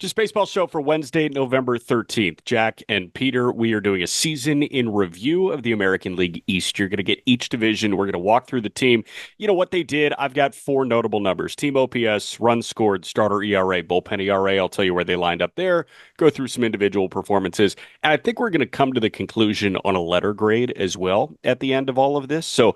Just baseball show for Wednesday, November 13th. Jack and Peter, we are doing a season in review of the American League East. You're going to get each division. We're going to walk through the team. You know what they did? I've got four notable numbers: team OPS, runs scored, starter ERA, bullpen ERA. I'll tell you where they lined up there, go through some individual performances. And I think we're going to come to the conclusion on a letter grade as well at the end of all of this. So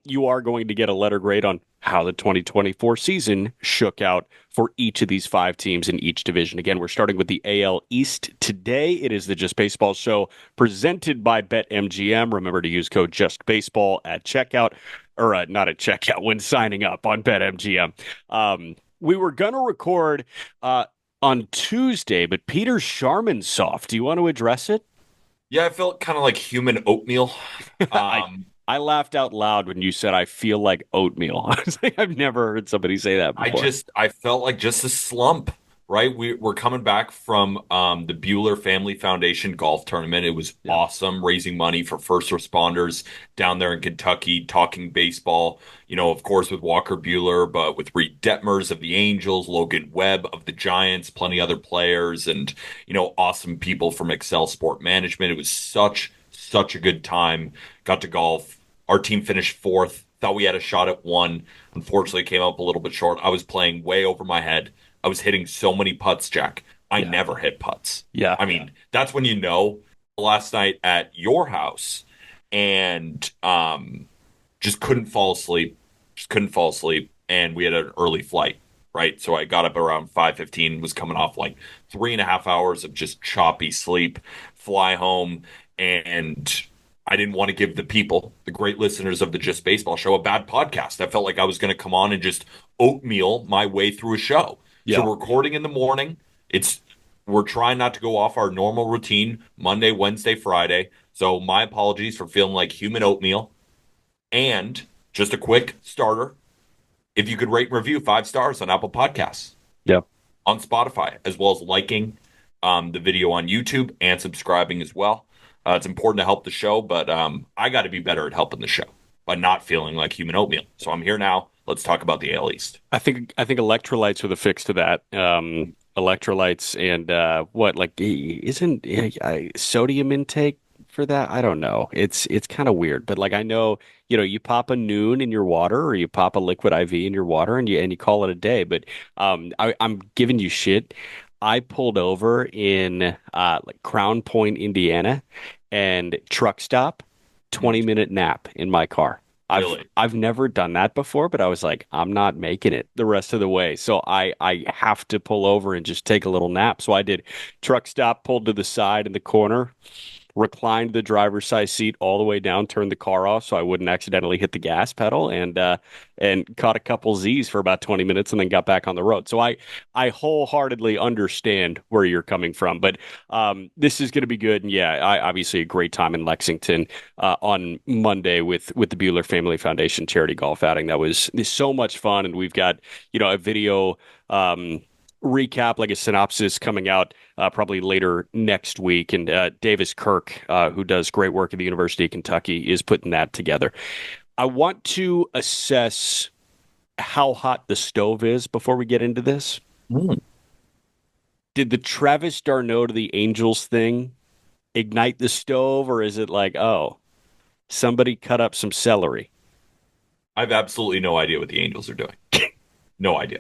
you are going to get a letter grade on how the 2024 season shook out for each of these five teams in each division. Again, we're starting with the AL East today. It is the Just Baseball Show presented by BetMGM. Remember to use code JustBaseball at checkout, or not at checkout, when signing up on BetMGM. We were going to record on Tuesday, but Peter Sharman's soft. Do you want to address it? Yeah, I felt kind of like human oatmeal. I Um, I laughed out loud when you said I feel like oatmeal. I was like, I've never heard somebody say that before. I felt like just a slump, right? We're coming back from the Bueller Family Foundation golf tournament. It was Yeah. awesome, raising money for first responders down there in Kentucky, talking baseball, of course, with Walker Bueller, but with Reed Detmers of the Angels, Logan Webb of the Giants, plenty other players, and, awesome people from Excel Sport Management. It was such a good time. Got to golf. Our team finished fourth. Thought we had a shot at one. Unfortunately, came up a little bit short. I was playing way over my head. I was hitting so many putts, Jack. I Yeah. never hit putts. Yeah. I mean, that's when you know. Last night at your house, and just couldn't fall asleep. Just couldn't fall asleep, and we had an early flight, right? So I got up around 5:15. Was coming off like 3.5 hours of just choppy sleep. Fly home, and I didn't want to give the people, the great listeners of the Just Baseball Show, a bad podcast. I felt like I was going to come on and just oatmeal my way through a show. So Yeah. we're recording in the morning. It's We're trying not to go off our normal routine Monday, Wednesday, Friday. So my apologies for feeling like human oatmeal. And just a quick starter. If you could rate and review 5 stars on Apple Podcasts, Yeah. on Spotify, as well as liking the video on YouTube and subscribing as well. It's important to help the show, but I got to be better at helping the show by not feeling like human oatmeal. So I'm here now. Let's talk about the AL East. I think electrolytes are the fix to that. Electrolytes and what like isn't sodium intake for that? I don't know. It's kind of weird, but like I know, you pop a Noon in your water or you pop a liquid IV in your water and you call it a day. But I'm giving you shit. I pulled over in like Crown Point, Indiana, and truck stop, Mm, 20-minute nap in my car. I've really? I've never done that before, but I was like, I'm not making it the rest of the way. So I have to pull over and just take a little nap. So I did truck stop, pulled to the side in the corner, reclined the driver's side seat all the way down, turned the car off so I wouldn't accidentally hit the gas pedal, and caught a couple Z's for about 20 minutes and then got back on the road. So I wholeheartedly understand where you're coming from, but this is going to be good. And yeah, obviously a great time in Lexington on Monday with the Bueller Family Foundation charity golf outing. That was so much fun, and we've got a video. Recap, like a synopsis coming out probably later next week. And Davis Kirk, who does great work at the University of Kentucky, is putting that together. I want to assess how hot the stove is before we get into this. Mm. Did the Travis d'Arnaud to the Angels thing ignite the stove, or is it like, oh, somebody cut up some celery? I have absolutely no idea what the Angels are doing. No idea.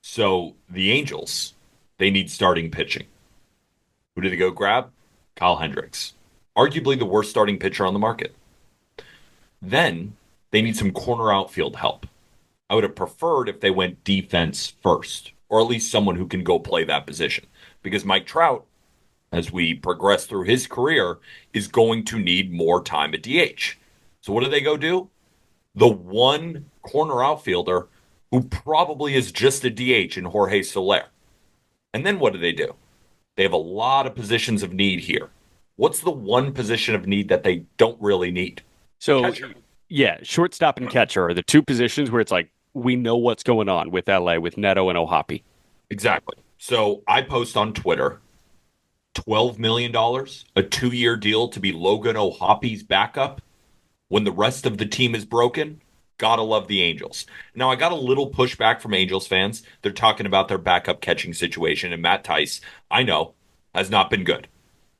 So the Angels, they need starting pitching. Who did they go grab? Kyle Hendricks, arguably the worst starting pitcher on the market. Then they need some corner outfield help. I would have preferred if they went defense first, or at least someone who can go play that position. Because Mike Trout, as we progress through his career, is going to need more time at DH. So what do they go do? The one corner outfielder who probably is just a DH in Jorge Soler. And then what do? They have a lot of positions of need here. What's the one position of need that they don't really need? So, Catcher. yeah, shortstop and catcher are the two positions where it's like we know what's going on with LA with Neto and Ohapi. Exactly. So I post on Twitter $12 million, dollars, a 2-year deal to be Logan O'Hoppy's backup when the rest of the team is broken. Gotta love the Angels. Now, I got a little pushback from Angels fans. They're talking about their backup catching situation, and Matt Tice, I know, has not been good.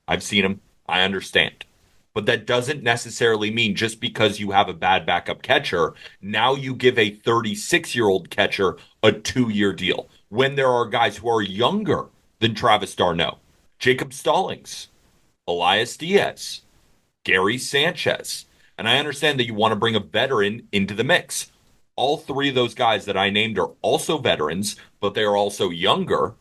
I've seen him. I understand. But that doesn't necessarily mean just because you have a bad backup catcher, now you give a 36-year-old catcher a 2-year deal when there are guys who are younger than Travis d'Arnaud, Jacob Stallings, Elias Diaz, Gary Sanchez. And I understand that you want to bring a veteran into the mix. All three of those guys that I named are also veterans, but they are also younger.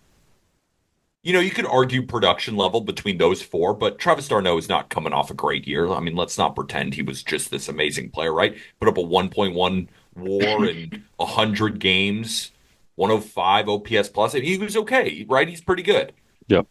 You could argue production level between those four, but Travis d'Arnaud is not coming off a great year. I mean, let's not pretend he was just this amazing player, right? Put up a 1.1 WAR in 100 games, 105 OPS plus. He was okay, right? He's pretty good. Yep.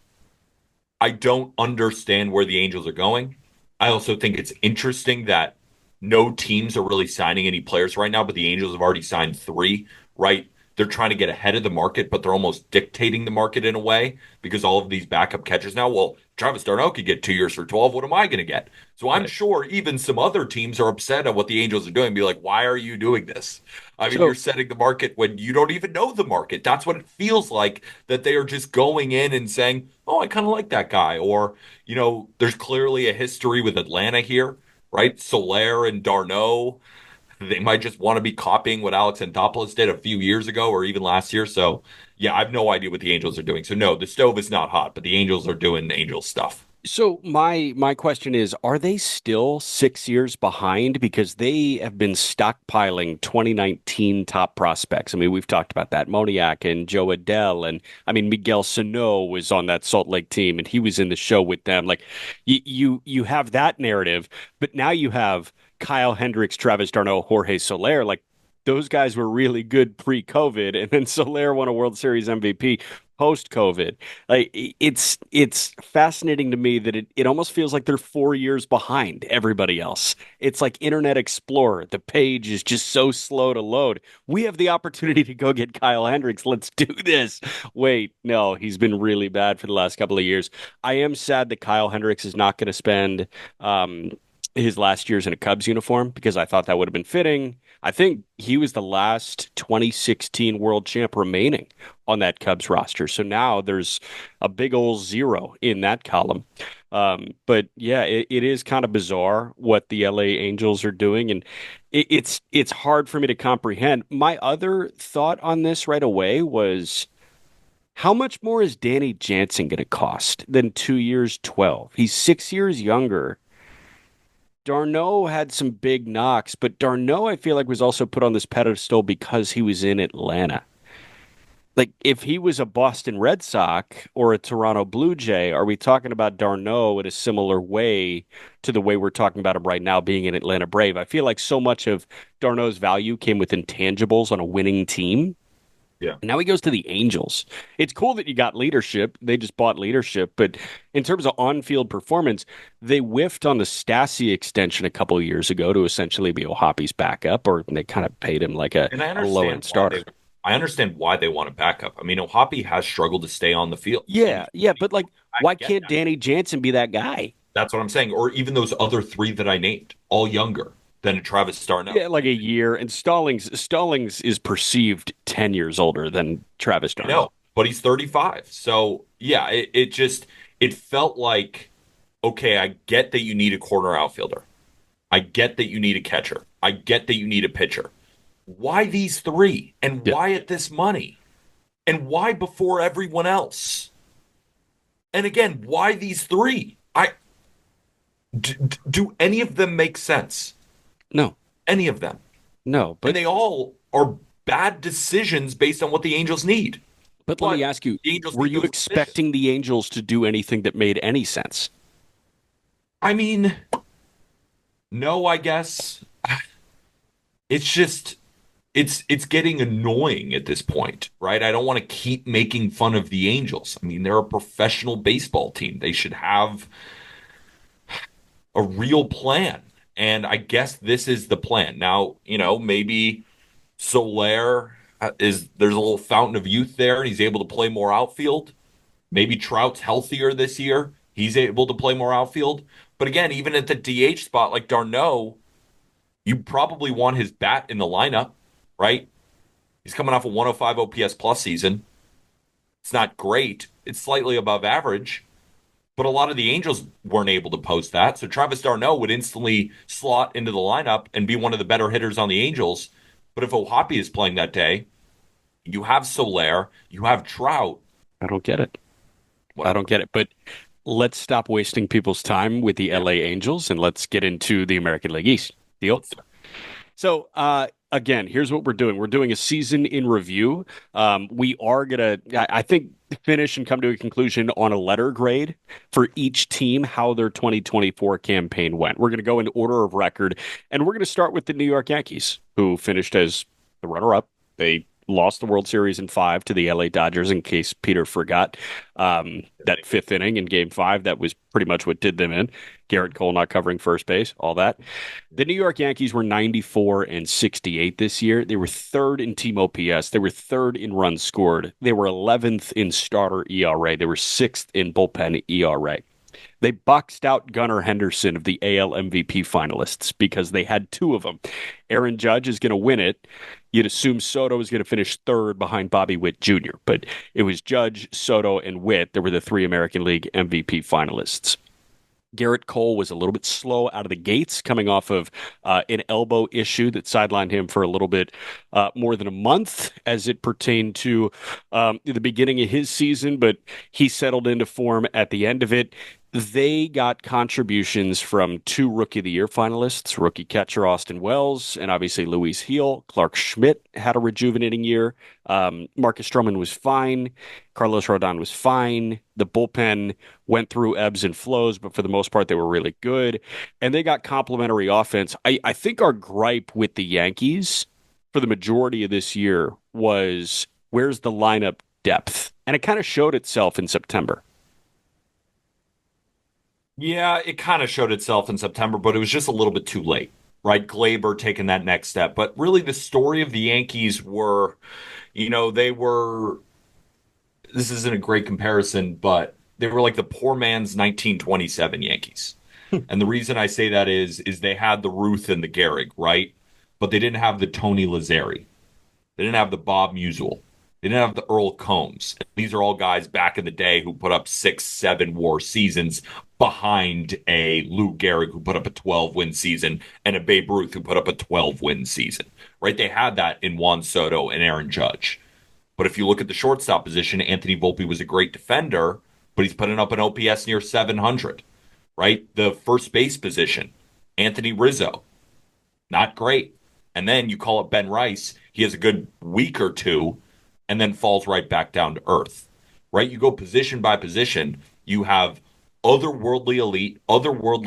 I don't understand where the Angels are going. I also think it's interesting that no teams are really signing any players right now, but the Angels have already signed three, right? They're trying to get ahead of the market, but they're almost dictating the market in a way because all of these backup catchers now, well, Travis d'Arnaud could get 2 years for 12. What am I going to get? So I'm Right. sure even some other teams are upset at what the Angels are doing. Be like, why are you doing this? I mean, you're So setting the market when you don't even know the market. That's what it feels like, that they are just going in and saying, oh, I kind of like that guy. Or, there's clearly a history with Atlanta here, right? Soler and d'Arnaud, they might just want to be copying what Alex Anthopoulos did a few years ago or even last year. So, yeah, I have no idea what the Angels are doing. So, no, the stove is not hot, but the Angels are doing Angel stuff. So my question is, are they still 6 years behind? Because they have been stockpiling 2019 top prospects. I mean, we've talked about that. Moniak and Joe Adell, and I mean Miguel Sano was on that Salt Lake team, and he was in the show with them. Like you have that narrative, but now you have Kyle Hendricks, Travis d'Arnaud, Jorge Soler. Like those guys were really good pre-COVID, and then Soler won a World Series MVP post-COVID. Like it's fascinating to me that it almost feels like they're 4 years behind everybody else. It's like Internet Explorer. The page is just so slow to load. We have the opportunity to go get Kyle Hendricks. Let's do this. Wait, no, he's been really bad for the last couple of years. I am sad that Kyle Hendricks is not going to spend his last years in a Cubs uniform because I thought that would have been fitting. I think he was the last 2016 world champ remaining on that Cubs roster. So now there's a big old zero in that column. But yeah, it is kind of bizarre what the LA Angels are doing, and it's hard for me to comprehend. My other thought on this right away was how much more is Danny Jansen going to cost than 2 years, 12? He's 6 years younger. d'Arnaud had some big knocks, but d'Arnaud, I feel like, was also put on this pedestal because he was in Atlanta. Like, if he was a Boston Red Sox or a Toronto Blue Jay, are we talking about d'Arnaud in a similar way to the way we're talking about him right now being an Atlanta Brave? I feel like so much of d'Arnaud's value came with intangibles on a winning team. Yeah. And now he goes to the Angels. It's cool that you got leadership. They just bought leadership. But in terms of on field performance, they whiffed on the Stassi extension a couple of years ago to essentially be O'Hoppy's backup, or they kind of paid him like a, And I a low end understand why starter. they want a backup. I mean, Ohapi has struggled to stay on the field, and Yeah, yeah. But like, I why get can't that. Danny Jansen be that guy? That's what I'm saying. Or even those other three that I named, all younger than Travis d'Arnaud. Yeah, like a year. And Stallings is perceived 10 years older than Travis I d'Arnaud. know, but he's 35. So yeah, it felt like, okay, I get that you need a corner outfielder. I get that you need a catcher. I get that you need a pitcher. Why these three? And Yeah. why at this money? And why before everyone else? And again, why these three? Do any of them make sense? No, Any of them? no. And they all are bad decisions based on what the Angels need. But let me But ask you, the Angels were need you those decisions. expecting the Angels to do anything that made any sense? I mean, no, I guess. It's just it's getting annoying at this point, right? I don't want to keep making fun of the Angels. I mean, they're a professional baseball team. They should have a real plan. And I guess this is the plan. Now, maybe Soler there's a little fountain of youth there and he's able to play more outfield. Maybe Trout's healthier this year. He's able to play more outfield. But again, even at the DH spot like d'Arnaud, You probably want his bat in the lineup, right? He's coming off a 105 OPS plus season. It's not great. It's slightly above average, but a lot of the Angels weren't able to post that. So Travis d'Arnaud would instantly slot into the lineup and be one of the better hitters on the Angels. But if Ohapi is playing that day, you have Soler, you have Trout. I don't get it. I don't Whatever. get it. But let's stop wasting people's time with the Yeah, LA Angels and let's get into the American League East. Deal? let's do it. So, again, here's what we're doing. We're doing a season in review. We are gonna, I think, finish and come to a conclusion on a letter grade for each team, how their 2024 campaign went. We're gonna go in order of record, and we're gonna start with the New York Yankees, who finished as the runner-up. They lost the World Series in five to the LA Dodgers, in case Peter forgot. That fifth inning in Game Five, that was pretty much what did them in. Garrett Cole not covering first base, all that. The New York Yankees were 94 and 68 this year. They were third in team OPS. They were third in runs scored. They were 11th in starter ERA. They were sixth in bullpen ERA. They boxed out Gunnar Henderson of the AL MVP finalists because they had two of them. Aaron Judge is going to win it. You'd assume Soto is going to finish third behind Bobby Witt Jr., but it was Judge, Soto, and Witt that were the three American League MVP finalists. Garrett Cole was a little bit slow out of the gates, coming off of an elbow issue that sidelined him for a little bit more than a month as it pertained to the beginning of his season, but he settled into form at the end of it. They got contributions from two Rookie of the Year finalists, rookie catcher Austin Wells, and obviously Luis Heel. Clark Schmidt had a rejuvenating year. Marcus Stroman was fine. Carlos Rodon was fine. The bullpen went through ebbs and flows, but for the most part, they were really good. And they got complementary offense. I think our gripe with the Yankees for the majority of this year was where's the lineup depth? And it kind of showed itself in September. Yeah, it kind of showed itself in September, but it was just a little bit too late, right? Glaber taking that next step. But really, the story of the Yankees were, they were, this isn't a great comparison, but they were like the poor man's 1927 Yankees. And the reason I say that is they had the Ruth and the Gehrig, right? But they didn't have the Tony Lazzeri. They didn't have the Bob Musial. They didn't have the Earl Combs. These are all guys back in the day who put up 6, 7 WAR seasons behind a Lou Gehrig who put up a 12-win season and a Babe Ruth who put up a 12-win season. Right? They had that in Juan Soto and Aaron Judge. But if you look at the shortstop position, Anthony Volpe was a great defender, but he's putting up an OPS near 700. Right? The first base position, Anthony Rizzo, not great. And then you call up Ben Rice. He has a good week or two and then falls right back down to earth, right? You go position by position. You have otherworldly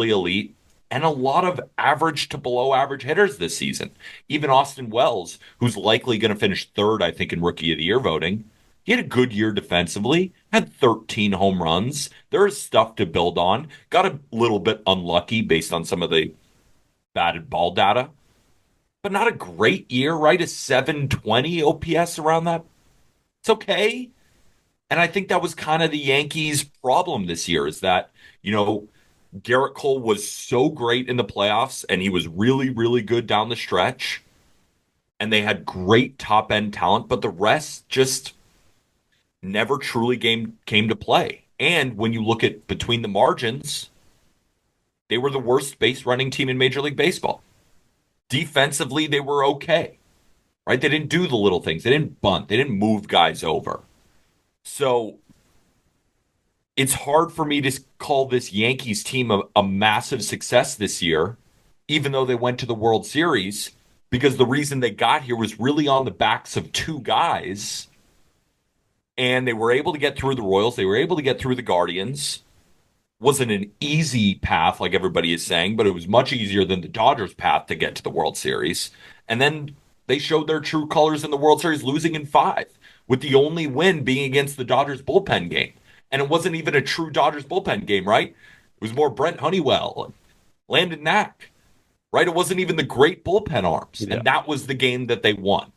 elite, and a lot of average to below average hitters this season. Even Austin Wells, who's likely going to finish third, I think, in Rookie of the Year voting, he had a good year defensively, had 13 home runs. There is stuff to build on. Got a little bit unlucky based on some of the batted ball data, but not a great year, right? A 720 OPS around that. It's okay. And I think that was kind of the Yankees' problem this year is that, Garrett Cole was so great in the playoffs and he was really, really good down the stretch. And they had great top end talent, but the rest just never truly came to play. And when you look at between the margins, they were the worst base running team in Major League Baseball. Defensively, they were okay, right? They didn't do the little things. They didn't bunt. They didn't move guys over. So it's hard for me to call this Yankees team a massive success this year, even though they went to the World Series, because the reason they got here was really on the backs of two guys. And they were able to get through the Royals. They were able to get through the Guardians. Wasn't an easy path, like everybody is saying, but it was much easier than the Dodgers' path to get to the World Series. And then they showed their true colors in the World Series, losing in five, with the only win being against the Dodgers bullpen game. And it wasn't even a true Dodgers bullpen game, right? It was more Brent Honeywell and Landon Knack, right? It wasn't even the great bullpen arms. Yeah. And that was the game that they won.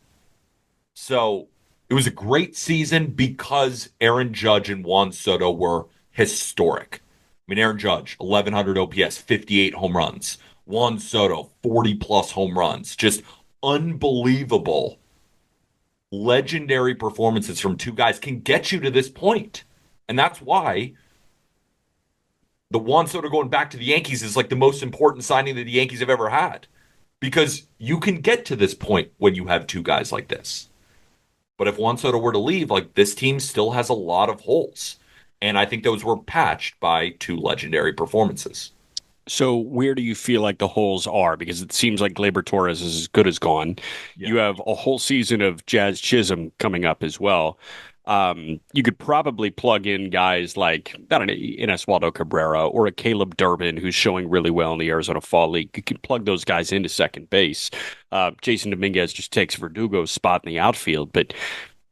So it was a great season because Aaron Judge and Juan Soto were historic. I mean, Aaron Judge, 1,100 OPS, 58 home runs. Juan Soto, 40 plus home runs. Just unbelievable, legendary performances from two guys can get you to this point. And that's why the Juan Soto going back to the Yankees is like the most important signing that the Yankees have ever had because you can get to this point when you have two guys like this. But if Juan Soto were to leave, like this team still has a lot of holes. And I think those were patched by two legendary performances. So where do you feel like the holes are? Because it seems like Gleyber Torres is as good as gone. Yeah. You have a whole season of Jazz Chisholm coming up as well. You could probably plug in guys like, I don't know, Ineswaldo Cabrera or a Caleb Durbin who's showing really well in the Arizona Fall League. You could plug those guys into second base. Jason Dominguez just takes Verdugo's spot in the outfield, but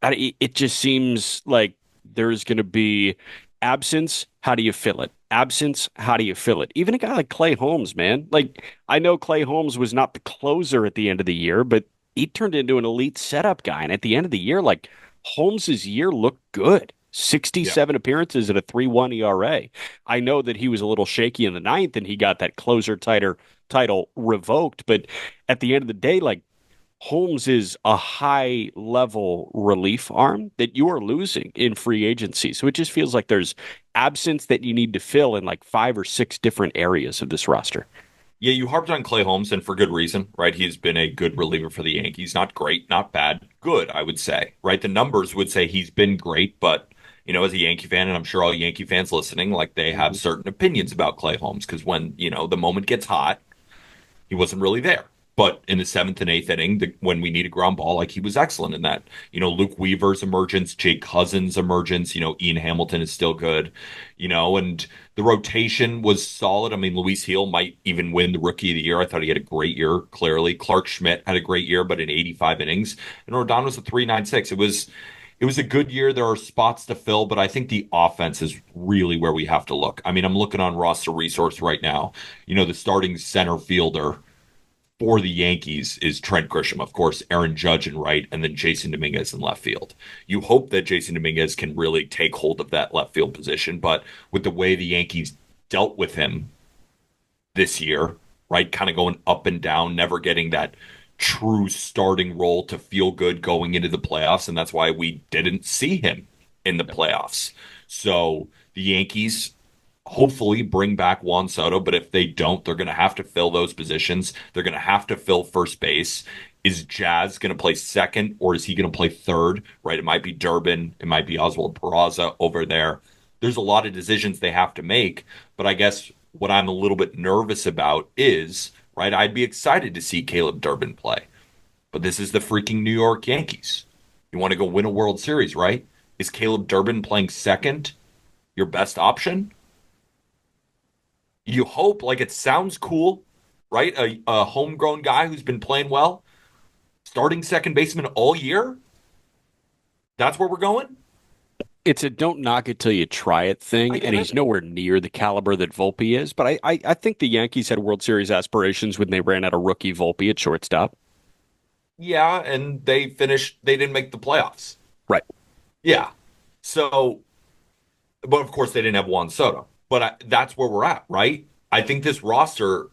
it just seems like there's going to be absence. How do you fill it? Absence. How do you fill it? Even a guy like Clay Holmes, man. Like, I know Clay Holmes was not the closer at the end of the year, but he turned into an elite setup guy. And at the end of the year, like, Holmes's year looked good. Yeah. 67 appearances at a 3.1 ERA. I know that he was a little shaky in the ninth and he got that closer title revoked, but at the end of the day, like, Holmes is a high level relief arm that you are losing in free agency. So it just feels like there's absence that you need to fill in like five or six different areas of this roster. Yeah, you harped on Clay Holmes, and for good reason, right? He's been a good reliever for the Yankees. Not great, not bad, good, I would say, right? The numbers would say he's been great, but, as a Yankee fan, and I'm sure all Yankee fans listening, like they have Mhm. certain opinions about Clay Holmes because when, the moment gets hot, he wasn't really there. But in the seventh and eighth inning, when we need a ground ball, like he was excellent in that. Luke Weaver's emergence, Jake Cousins' emergence, Ian Hamilton is still good, and the rotation was solid. I mean, Luis Heel might even win the rookie of the year. I thought he had a great year, clearly. Clark Schmidt had a great year, but in 85 innings. And Rodon was a 3.96. It was a good year. There are spots to fill, but I think the offense is really where we have to look. I mean, I'm looking on roster resource right now. The starting center fielder for the Yankees is Trent Grisham, of course, Aaron Judge in right, and then Jason Dominguez in left field. You hope that Jason Dominguez can really take hold of that left field position, but with the way the Yankees dealt with him this year, right, kind of going up and down, never getting that true starting role to feel good going into the playoffs, and that's why we didn't see him in the playoffs. So the Yankees hopefully bring back Juan Soto, but if they don't, they're going to have to fill those positions. They're going to have to fill first base. Is Jazz going to play second or is he going to play third? Right? It might be Durbin, it might be Oswald Peraza over there. There's a lot of decisions they have to make, but I guess what I'm a little bit nervous about is, right, I'd be excited to see Caleb Durbin play. But this is the freaking New York Yankees. You want to go win a World Series, right? Is Caleb Durbin playing second your best option? You hope, like it sounds cool, right? A homegrown guy who's been playing well, starting second baseman all year. That's where we're going. It's a don't knock it till you try it I thing, and get he's it. nowhere near the caliber that Volpe is. But I think the Yankees had World Series aspirations when they ran out of rookie Volpe at shortstop. Yeah, and they finished. They didn't make the playoffs. Right. Yeah. So, but of course they didn't have Juan Soto. But that's where we're at, right? I think this roster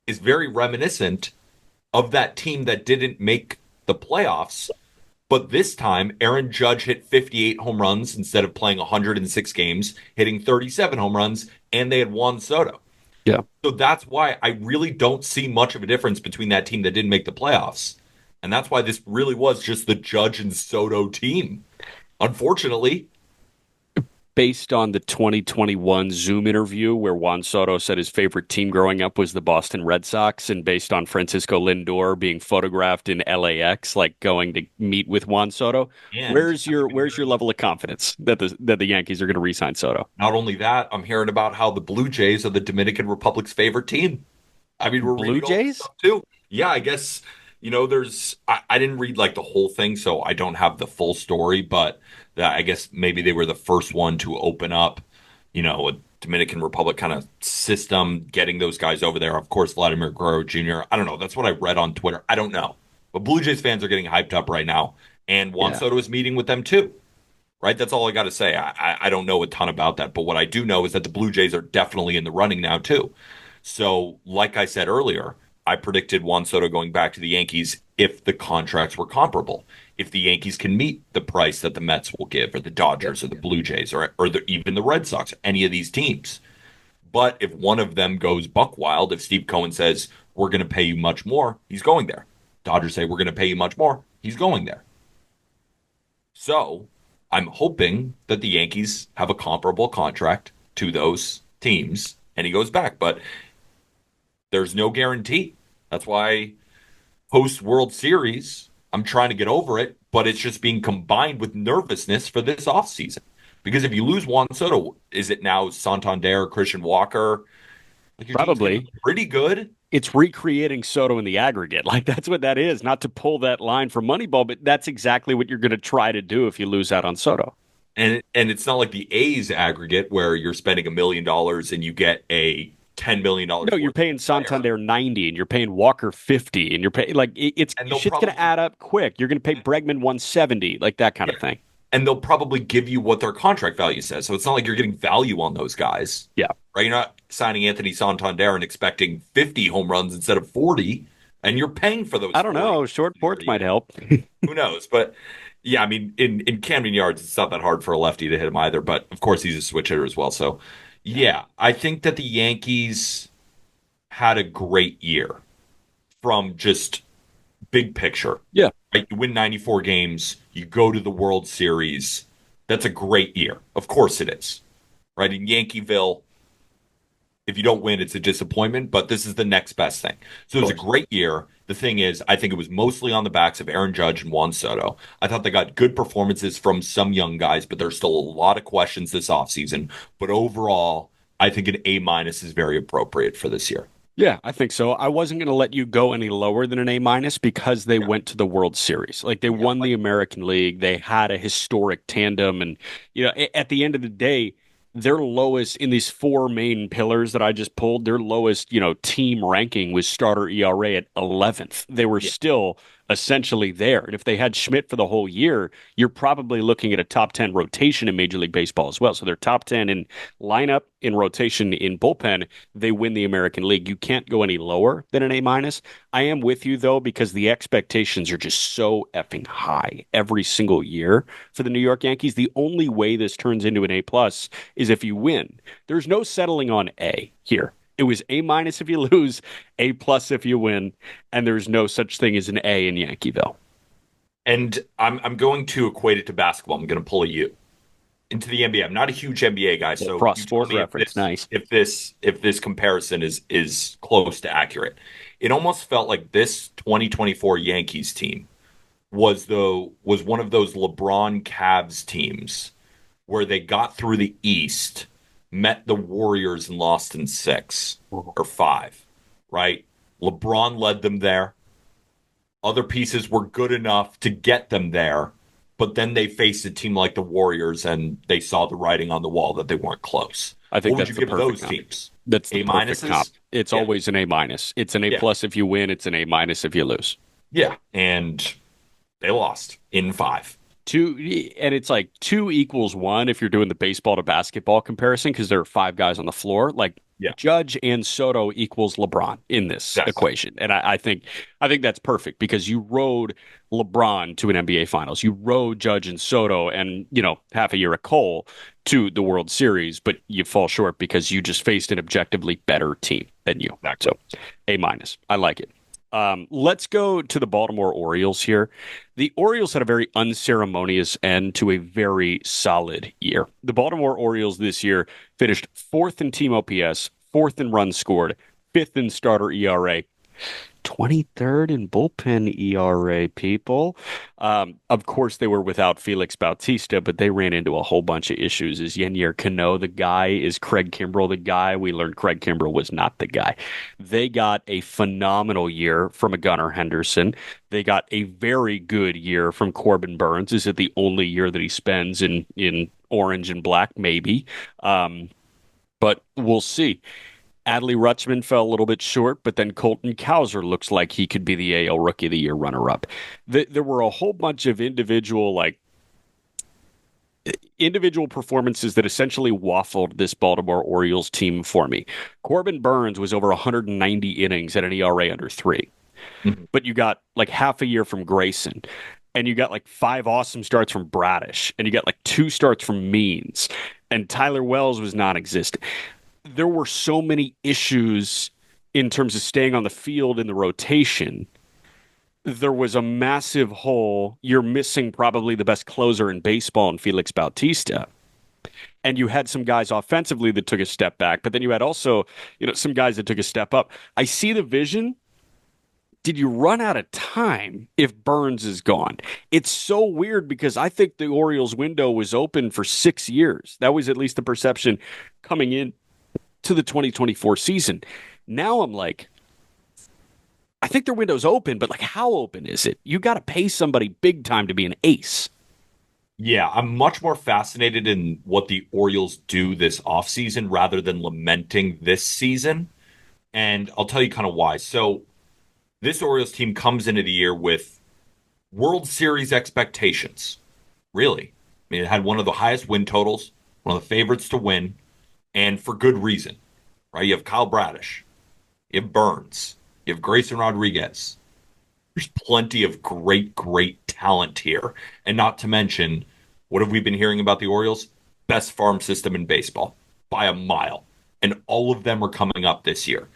is very reminiscent of that team that didn't make the playoffs. But this time, Aaron Judge hit 58 home runs instead of playing 106 games, hitting 37 home runs, and they had Juan Soto. Yeah. So that's why I really don't see much of a difference between that team that didn't make the playoffs. And that's why this really was just the Judge and Soto team. Unfortunately, Based on the 2021 Zoom interview where Juan Soto said his favorite team growing up was the Boston Red Sox, and based on Francisco Lindor being photographed in LAX, like going to meet with Juan Soto, and where's your level of confidence that the Yankees are going to re-sign Soto? not only that, I'm hearing about how the Blue Jays are the Dominican Republic's favorite team. I mean, we're Blue reading all this Jays? stuff too. Yeah, I guess, I didn't read like the whole thing, so I don't have the full story, but that I guess maybe they were the first one to open up, a Dominican Republic kind of system, getting those guys over there. Of course, Vladimir Guerrero Jr. I don't know. That's what I read on Twitter. I don't know. But Blue Jays fans are getting hyped up right now. And Juan Yeah. Soto is meeting with them too. Right? That's all I got to say. I don't know a ton about that, but what I do know is that the Blue Jays are definitely in the running now too. So, like I said earlier, I predicted Juan Soto going back to the Yankees if the contracts were comparable. If the Yankees can meet the price that the Mets will give, or the Yep. Dodgers, or the Blue Jays, or even the Red Sox, any of these teams. But if one of them goes buck wild, if Steve Cohen says, we're going to pay you much more, he's going there. Dodgers say, we're going to pay you much more, he's going there. So I'm hoping that the Yankees have a comparable contract to those teams and he goes back. But there's no guarantee. That's why post World Series, I'm trying to get over it, but it's just being combined with nervousness for this offseason. Because if you lose Juan Soto, is it now Santander, Christian Walker? Like your team's going to Probably. be pretty good. It's recreating Soto in the aggregate. Like that's what that is. Not to pull that line from Moneyball, but that's exactly what you're going to try to do if you lose out on Soto. And it's not like the A's aggregate where you're spending $1 million and you get a $10 million No, you're worth paying of player. Santander 90 and you're paying Walker 50 and you're paying like it's And they'll shit's going to probably add up quick. You're going to pay Bregman 170, like that kind yeah. of thing. And they'll probably give you what their contract value says. So it's not like you're getting value on those guys. Yeah. Right? You're not signing Anthony Santander and expecting 50 home runs instead of 40, and you're paying for those I don't 40 know. Short you porch already might have. help. Who knows? But yeah, I mean, in Camden Yards, it's not that hard for a lefty to hit him either. But of course, he's a switch hitter as well. So Yeah. yeah, I think that the Yankees had a great year from just big picture. Yeah. Right? You win 94 games, you go to the World Series. That's a great year. Of course it is. Right? In Yankeeville, if you don't win, it's a disappointment, but this is the next best thing. So Of it was a course. great year. The thing is, I think it was mostly on the backs of Aaron Judge and Juan Soto. I thought they got good performances from some young guys, but there's still a lot of questions this offseason. But overall, I think an A minus is very appropriate for this year. Yeah, I think so. I wasn't going to let you go any lower than an A minus because they Yeah. went to the World Series. Like they Yeah. won the American League. They had a historic tandem. And, at the end of the day, their lowest in these four main pillars that I just pulled, their lowest, team ranking was starter ERA at 11th. They were Yeah. still essentially there. And if they had Schmidt for the whole year, you're probably looking at a top 10 rotation in Major League Baseball as well. So they're top 10 in lineup, in rotation, in bullpen. They win the American League. You can't go any lower than an A minus. I am with you though, because the expectations are just so effing high every single year for the New York Yankees. The only way this turns into an A plus is if you win. There's no settling on A here. It was A minus if you lose, A plus if you win, and there's no such thing as an A in Yankeeville. And I'm going to equate it to basketball. I'm going to pull a U into the NBA. I'm not a huge NBA guy, Well, so cross you tell sport me reference, nice. if this comparison is close to accurate. It almost felt like this 2024 Yankees team was one of those LeBron Cavs teams where they got through the East, met the Warriors and lost in 6 or 5, right? LeBron led them there. Other pieces were good enough to get them there, but then they faced a team like the Warriors and they saw the writing on the wall that they weren't close. I What think would you that's the give perfect those comp. teams? That's the A perfect comp. minuses? It's Yeah, always an A minus. It's an A yeah, plus if you win. It's an A minus if you lose. yeah. And they lost in 5. Two, and it's like two equals one if you're doing the baseball to basketball comparison because there are five guys on the floor. Like Yeah, Judge and Soto equals LeBron in this exactly. equation, and I think that's perfect because you rode LeBron to an NBA Finals, you rode Judge and Soto, and half a year of Cole to the World Series, but you fall short because you just faced an objectively better team than you. Exactly. So A minus, I like it. Let's go to the Baltimore Orioles here. The Orioles had a very unceremonious end to a very solid year. The Baltimore Orioles this year finished fourth in team OPS, fourth in runs scored, fifth in starter ERA, 23rd in bullpen ERA, people. Of course, they were without Felix Bautista, but they ran into a whole bunch of issues. Is Yennier Cano the guy? Is Craig Kimbrell the guy? We learned Craig Kimbrell was not the guy. They got a phenomenal year from a Gunnar Henderson. They got a very good year from Corbin Burns. Is it the only year that he spends in orange and black? Maybe. But we'll see. Adley Rutschman fell a little bit short, but then Colton Cowser looks like he could be the AL Rookie of the Year runner-up. There were a whole bunch of individual individual performances that essentially waffled this Baltimore Orioles team for me. Corbin Burns was over 190 innings at an ERA under 3. Mhm. But you got like half a year from Grayson, and you got like 5 awesome starts from Bradish, and you got like 2 starts from Means, and Tyler Wells was non-existent. There were so many issues in terms of staying on the field in the rotation. There was a massive hole. You're missing probably the best closer in baseball in Felix Bautista. And you had some guys offensively that took a step back, but then you had also, some guys that took a step up. I see the vision. Did you run out of time if Burns is gone? It's so weird because I think the Orioles window was open for 6 years. That was at least the perception coming in to the 2024 season. Now I'm like, I think their window's open, but like, how open is it? You got to pay somebody big time to be an ace. Yeah, I'm much more fascinated in what the Orioles do this offseason rather than lamenting this season. And I'll tell you kind of why. So, this Orioles team comes into the year with World Series expectations. Really. I mean, it had one of the highest win totals, one of the favorites to win, and for good reason. Right? You have Kyle Bradish, you have Burns, you have Grayson Rodriguez. There's plenty of great, great talent here. And not to mention, what have we been hearing about the Orioles? Best farm system in baseball by a mile. And all of them are coming up this year.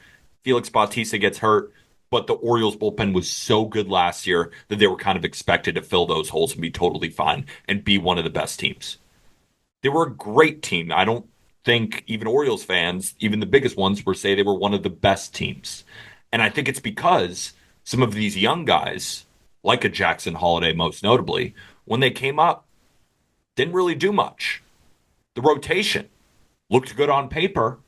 Felix Bautista gets hurt, but the Orioles bullpen was so good last year that they were kind of expected to fill those holes and be totally fine and be one of the best teams. They were a great team. I don't think even Orioles fans, even the biggest ones, were say they were one of the best teams. And I think it's because some of these young guys, like a Jackson Holiday most notably, when they came up, didn't really do much. The rotation looked good on paper,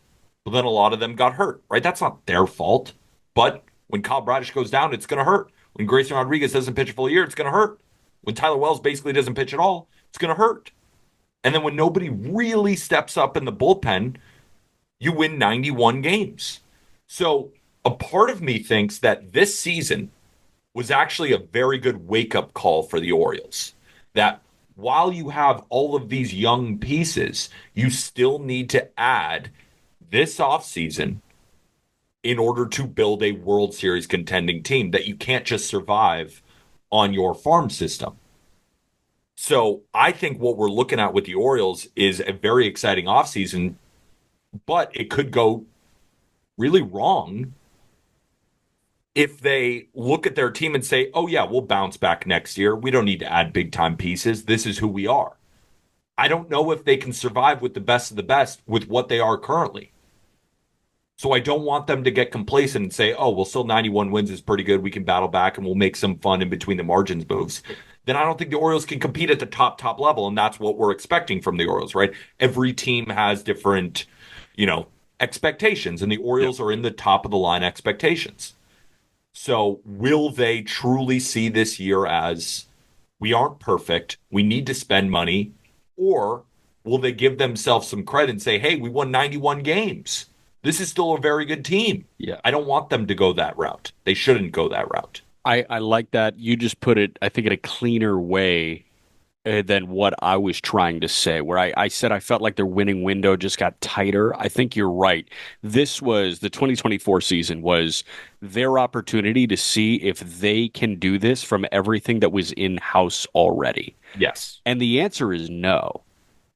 but then a lot of them got hurt, right? That's not their fault. But when Kyle Bradish goes down, it's going to hurt. When Grayson Rodriguez doesn't pitch a full year, it's going to hurt. When Tyler Wells basically doesn't pitch at all, it's going to hurt. And then when nobody really steps up in the bullpen, you win 91 games. So a part of me thinks that this season was actually a very good wake up call for the Orioles. That while you have all of these young pieces, you still need to add this offseason in order to build a World Series contending team, that you can't just survive on your farm system. So I think what we're looking at with the Orioles is a very exciting offseason, but it could go really wrong if they look at their team and say, oh, yeah, we'll bounce back next year. We don't need to add big time pieces. This is who we are. I don't know if they can survive with the best of the best with what they are currently. So I don't want them to get complacent and say, oh, well, still 91 wins is pretty good. We can battle back and we'll make some fun in between the margins moves. Then I don't think the Orioles can compete at the top level. And that's what we're expecting from the Orioles, right? Every team has different, expectations, and the Orioles are in the top of the line expectations. So will they truly see this year as we aren't perfect, we need to spend money, or will they give themselves some credit and say, hey, we won 91 games? This is still a very good team. Yeah. I don't want them to go that route. They shouldn't go that route. I like that. You just put it, I think, in a cleaner way than what I was trying to say, where I said I felt like their winning window just got tighter. I think you're right. This was the 2024 season was their opportunity to see if they can do this from everything that was in house already. Yes. And the answer is no.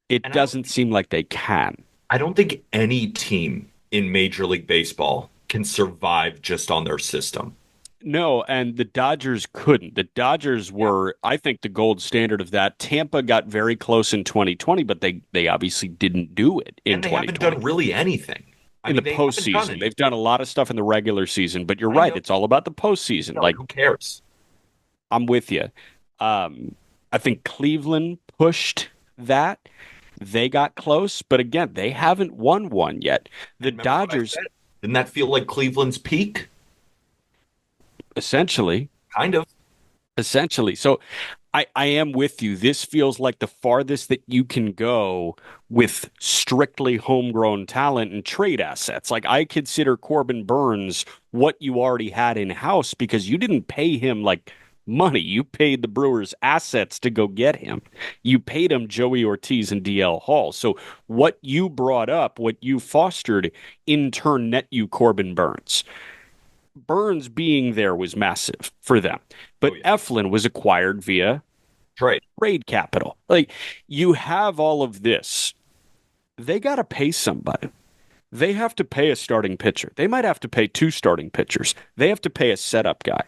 It And doesn't seem like they can. I don't think any team in Major League Baseball can survive just on their system. No, and the Dodgers couldn't. The Dodgers Yeah. were, I think, the gold standard of that. Tampa got very close in 2020, but they obviously didn't do it in And they haven't done 2020. really anything. I In the mean, they haven't done postseason, anything. they've done a lot of stuff in the regular season, but you're Kind right. of. It's all about the postseason. No, Like, who cares? I'm with you. I think Cleveland pushed that. They got close, but again, they haven't won one yet. The And remember what I Dodgers, said? Didn't that feel like Cleveland's peak? essentially, Kind of. essentially. So I am with you. This feels like the farthest that you can go with strictly homegrown talent and trade assets. Like I consider Corbin Burns what you already had in house because you didn't pay him like money. You paid the Brewers assets to go get him. You paid him Joey Ortiz and DL Hall. So what you brought up, what you fostered, in turn net you Corbin Burns. Burns being there was massive for them. Oh But yeah, Eflin was acquired via trade. trade capital. Like you have all of this. They got to pay somebody. They have to pay a starting pitcher. They might have to pay two starting pitchers. They have to pay a setup guy.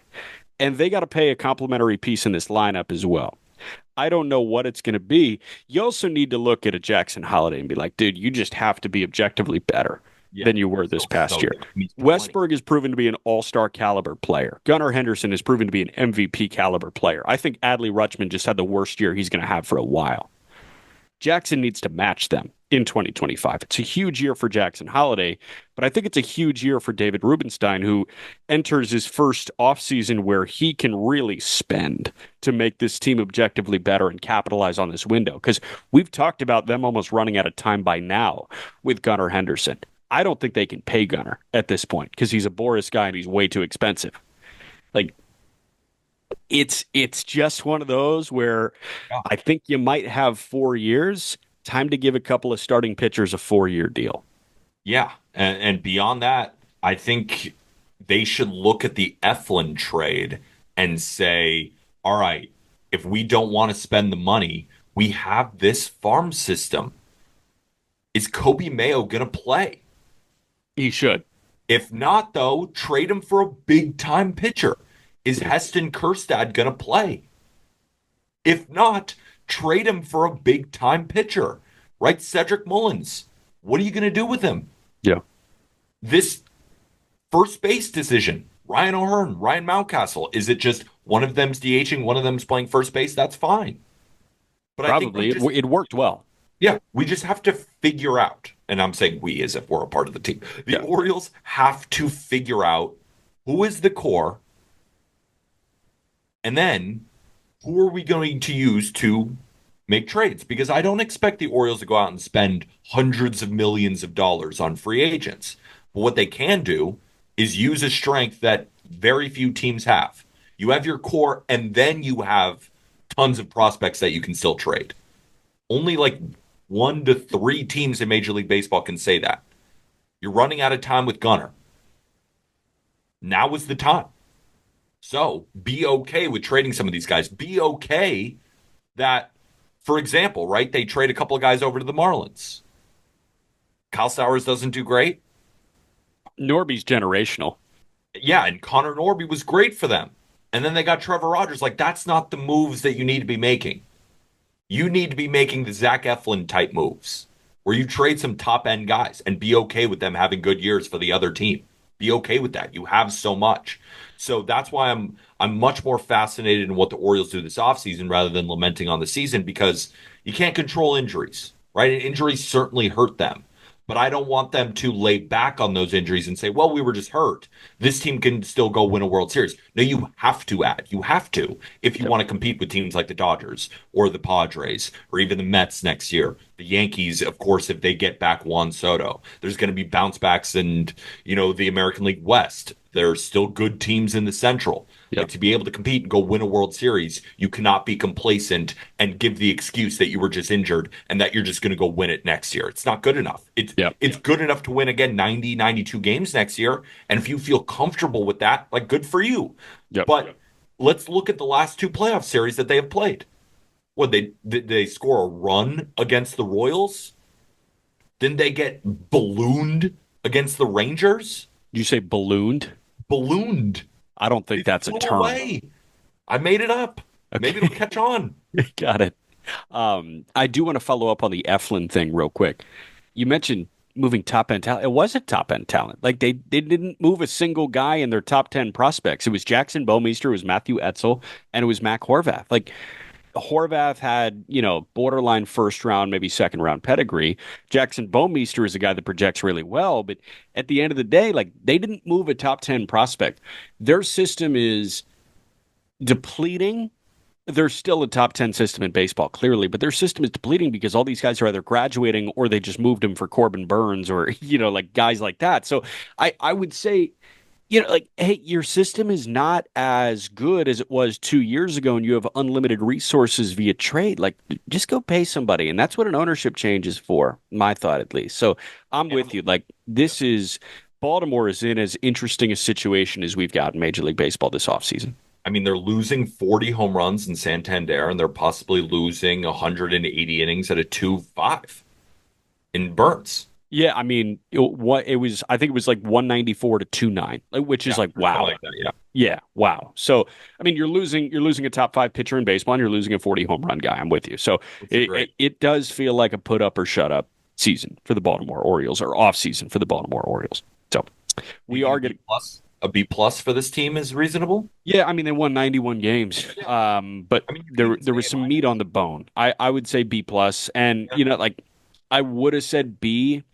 And they got to pay a complimentary piece in this lineup as well. I don't know what it's going to be. You also need to look at a Jackson Holiday and be like, dude, you just have to be objectively better Yeah, than you were he's this still past so year. young. He's 20. Westberg has proven to be an all-star caliber player. Gunnar Henderson has proven to be an MVP caliber player. I think Adley Rutschman just had the worst year he's going to have for a while. Jackson needs to match them in 2025. It's a huge year for Jackson Holiday, but I think it's a huge year for David Rubenstein, who enters his first offseason where he can really spend to make this team objectively better and capitalize on this window. Because we've talked about them almost running out of time by now with Gunnar Henderson. I don't think they can pay Gunnar at this point because he's a Boris guy and he's way too expensive. Like it's just one of those where Yeah. I think you might have 4 years. Time to give a couple of starting pitchers a 4 year deal. Yeah, and beyond that, I think they should look at the Eflin trade and say, all right, if we don't want to spend the money, we have this farm system. Is Kobe Mayo going to play? He should. If not, though, trade him for a big time pitcher. Is Yeah. Heston Kjerstad going to play? If not, trade him for a big time pitcher, right? Cedric Mullins. What are you going to do with him? Yeah. This first base decision, Ryan O'Hearn, Ryan Mountcastle, is it just one of them's DHing, one of them's playing first base? That's fine. But I think we Probably. just, It worked well. yeah, we just have to figure out, and I'm saying we as if we're a part of the team. The Yeah. Orioles have to figure out who is the core, and then who are we going to use to make trades? Because I don't expect the Orioles to go out and spend hundreds of millions of dollars on free agents. But what they can do is use a strength that very few teams have. You have your core, and then you have tons of prospects that you can still trade. Only like 1 to 3 teams in Major League Baseball can say that. You're running out of time with Gunnar. Now is the time. So be okay with trading some of these guys. Be okay that, for example, right, they trade a couple of guys over to the Marlins. Kyle Sowers doesn't do great. Norby's generational. Yeah, and Connor Norby was great for them. And then they got Trevor Rogers. Like, that's not the moves that you need to be making. You need to be making the Zach Eflin type moves where you trade some top end guys and be okay with them having good years for the other team. Be okay with that. You have so much. So that's why I'm much more fascinated in what the Orioles do this offseason rather than lamenting on the season because you can't control injuries, right? And injuries certainly hurt them. But I don't want them to lay back on those injuries and say, well, we were just hurt. This team can still go win a World Series. No, you have to add. You have to if you Yep. want to compete with teams like the Dodgers or the Padres or even the Mets next year. The Yankees, of course, if they get back Juan Soto, there's going to be bounce backs and, the American League West. There's still good teams in the Central. Like Yep. to be able to compete and go win a World Series, you cannot be complacent and give the excuse that you were just injured and that you're just going to go win it next year. It's not good enough. It's Yep. it's good enough to win again 90, 92 games next year. And if you feel comfortable with that, like good for you. Yep. But let's look at the last 2 playoff series that they have played. What did they score a run against the Royals? Didn't they get ballooned against the Rangers? Did you say ballooned? Ballooned. I don't They think that's a flew term. away. I made it up. Maybe it'll Okay. catch on. Got it. I do want to follow up on the Eflin thing real quick. You mentioned moving top end talent. It wasn't top end talent. Like they didn't move a single guy in their top 10 prospects. It was Jackson Bomeister, it was Matthew Etzel, and it was Mac Horvath. Like Horvath had, borderline first round, maybe second round pedigree. Jackson Bomeister is a guy that projects really well, but at the end of the day, like they didn't move a top 10 prospect. Their system is depleting. There's still a top 10 system in baseball, clearly, but their system is depleting because all these guys are either graduating or they just moved him for Corbin Burns or, like guys like that. So I would say like, hey, your system is not as good as it was 2 years ago, and you have unlimited resources via trade. Like, just go pay somebody. And that's what an ownership change is for, my thought at least. So I'm And with you. Like, this is Baltimore is in as interesting a situation as we've got in Major League Baseball this offseason. I mean, they're losing 40 home runs in Santander, and they're possibly losing 180 innings at a 2-5 in Burns. Yeah, I mean, it was, I think it was like 194 to 29, which is Yeah, like, or something wow. like that. Yeah, Yeah, wow. So, I mean, you're losing a top five pitcher in baseball, and you're losing a 40 home run guy. I'm with you. So it's a it great. it does feel like a put up or shut up season for the Baltimore Orioles, or off season for the Baltimore Orioles. So Do you we think are getting, A B plus for this team is reasonable? yeah. I mean, they won 91 games, Yeah. but I mean, you could there even there say was A some meat minus. on the bone. I would say B plus, and Yeah. like I would have said B,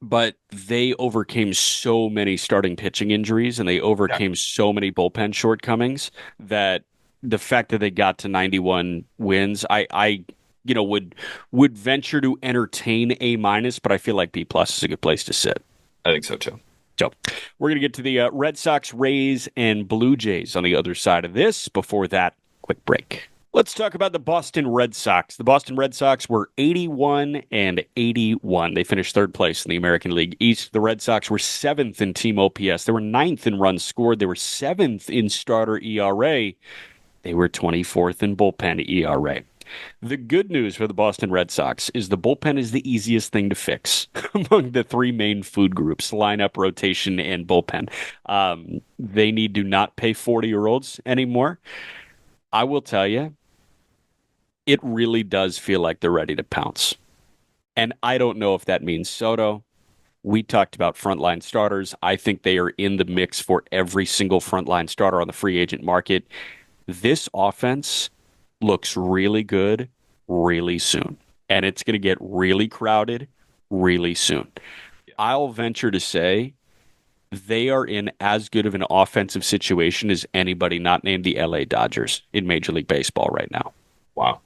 but they overcame so many starting pitching injuries and they Yeah. overcame so many bullpen shortcomings that the fact that they got to 91 wins, I would venture to entertain A minus, but I feel like B plus is a good place to sit. I think so too. So we're going to get to the Red Sox, Rays, and Blue Jays on the other side of this. Before that, quick break. Let's talk about the Boston Red Sox. The Boston Red Sox were 81 and 81. They finished third place in the American League East. The Red Sox were seventh in team OPS. They were ninth in runs scored. They were seventh in starter ERA. They were 24th in bullpen ERA. The good news for the Boston Red Sox is the bullpen is the easiest thing to fix among the three main food groups: lineup, rotation, and bullpen. They need to not pay 40-year-olds anymore. I will tell you, it really does feel like they're ready to pounce. And I don't know if that means Soto. We talked about frontline starters. I think they are in the mix for every single frontline starter on the free agent market. This offense looks really good really soon, and it's going to get really crowded really soon. Yeah. I'll venture to say they are in as good of an offensive situation as anybody not named the LA Dodgers in Major League Baseball right now. Wow.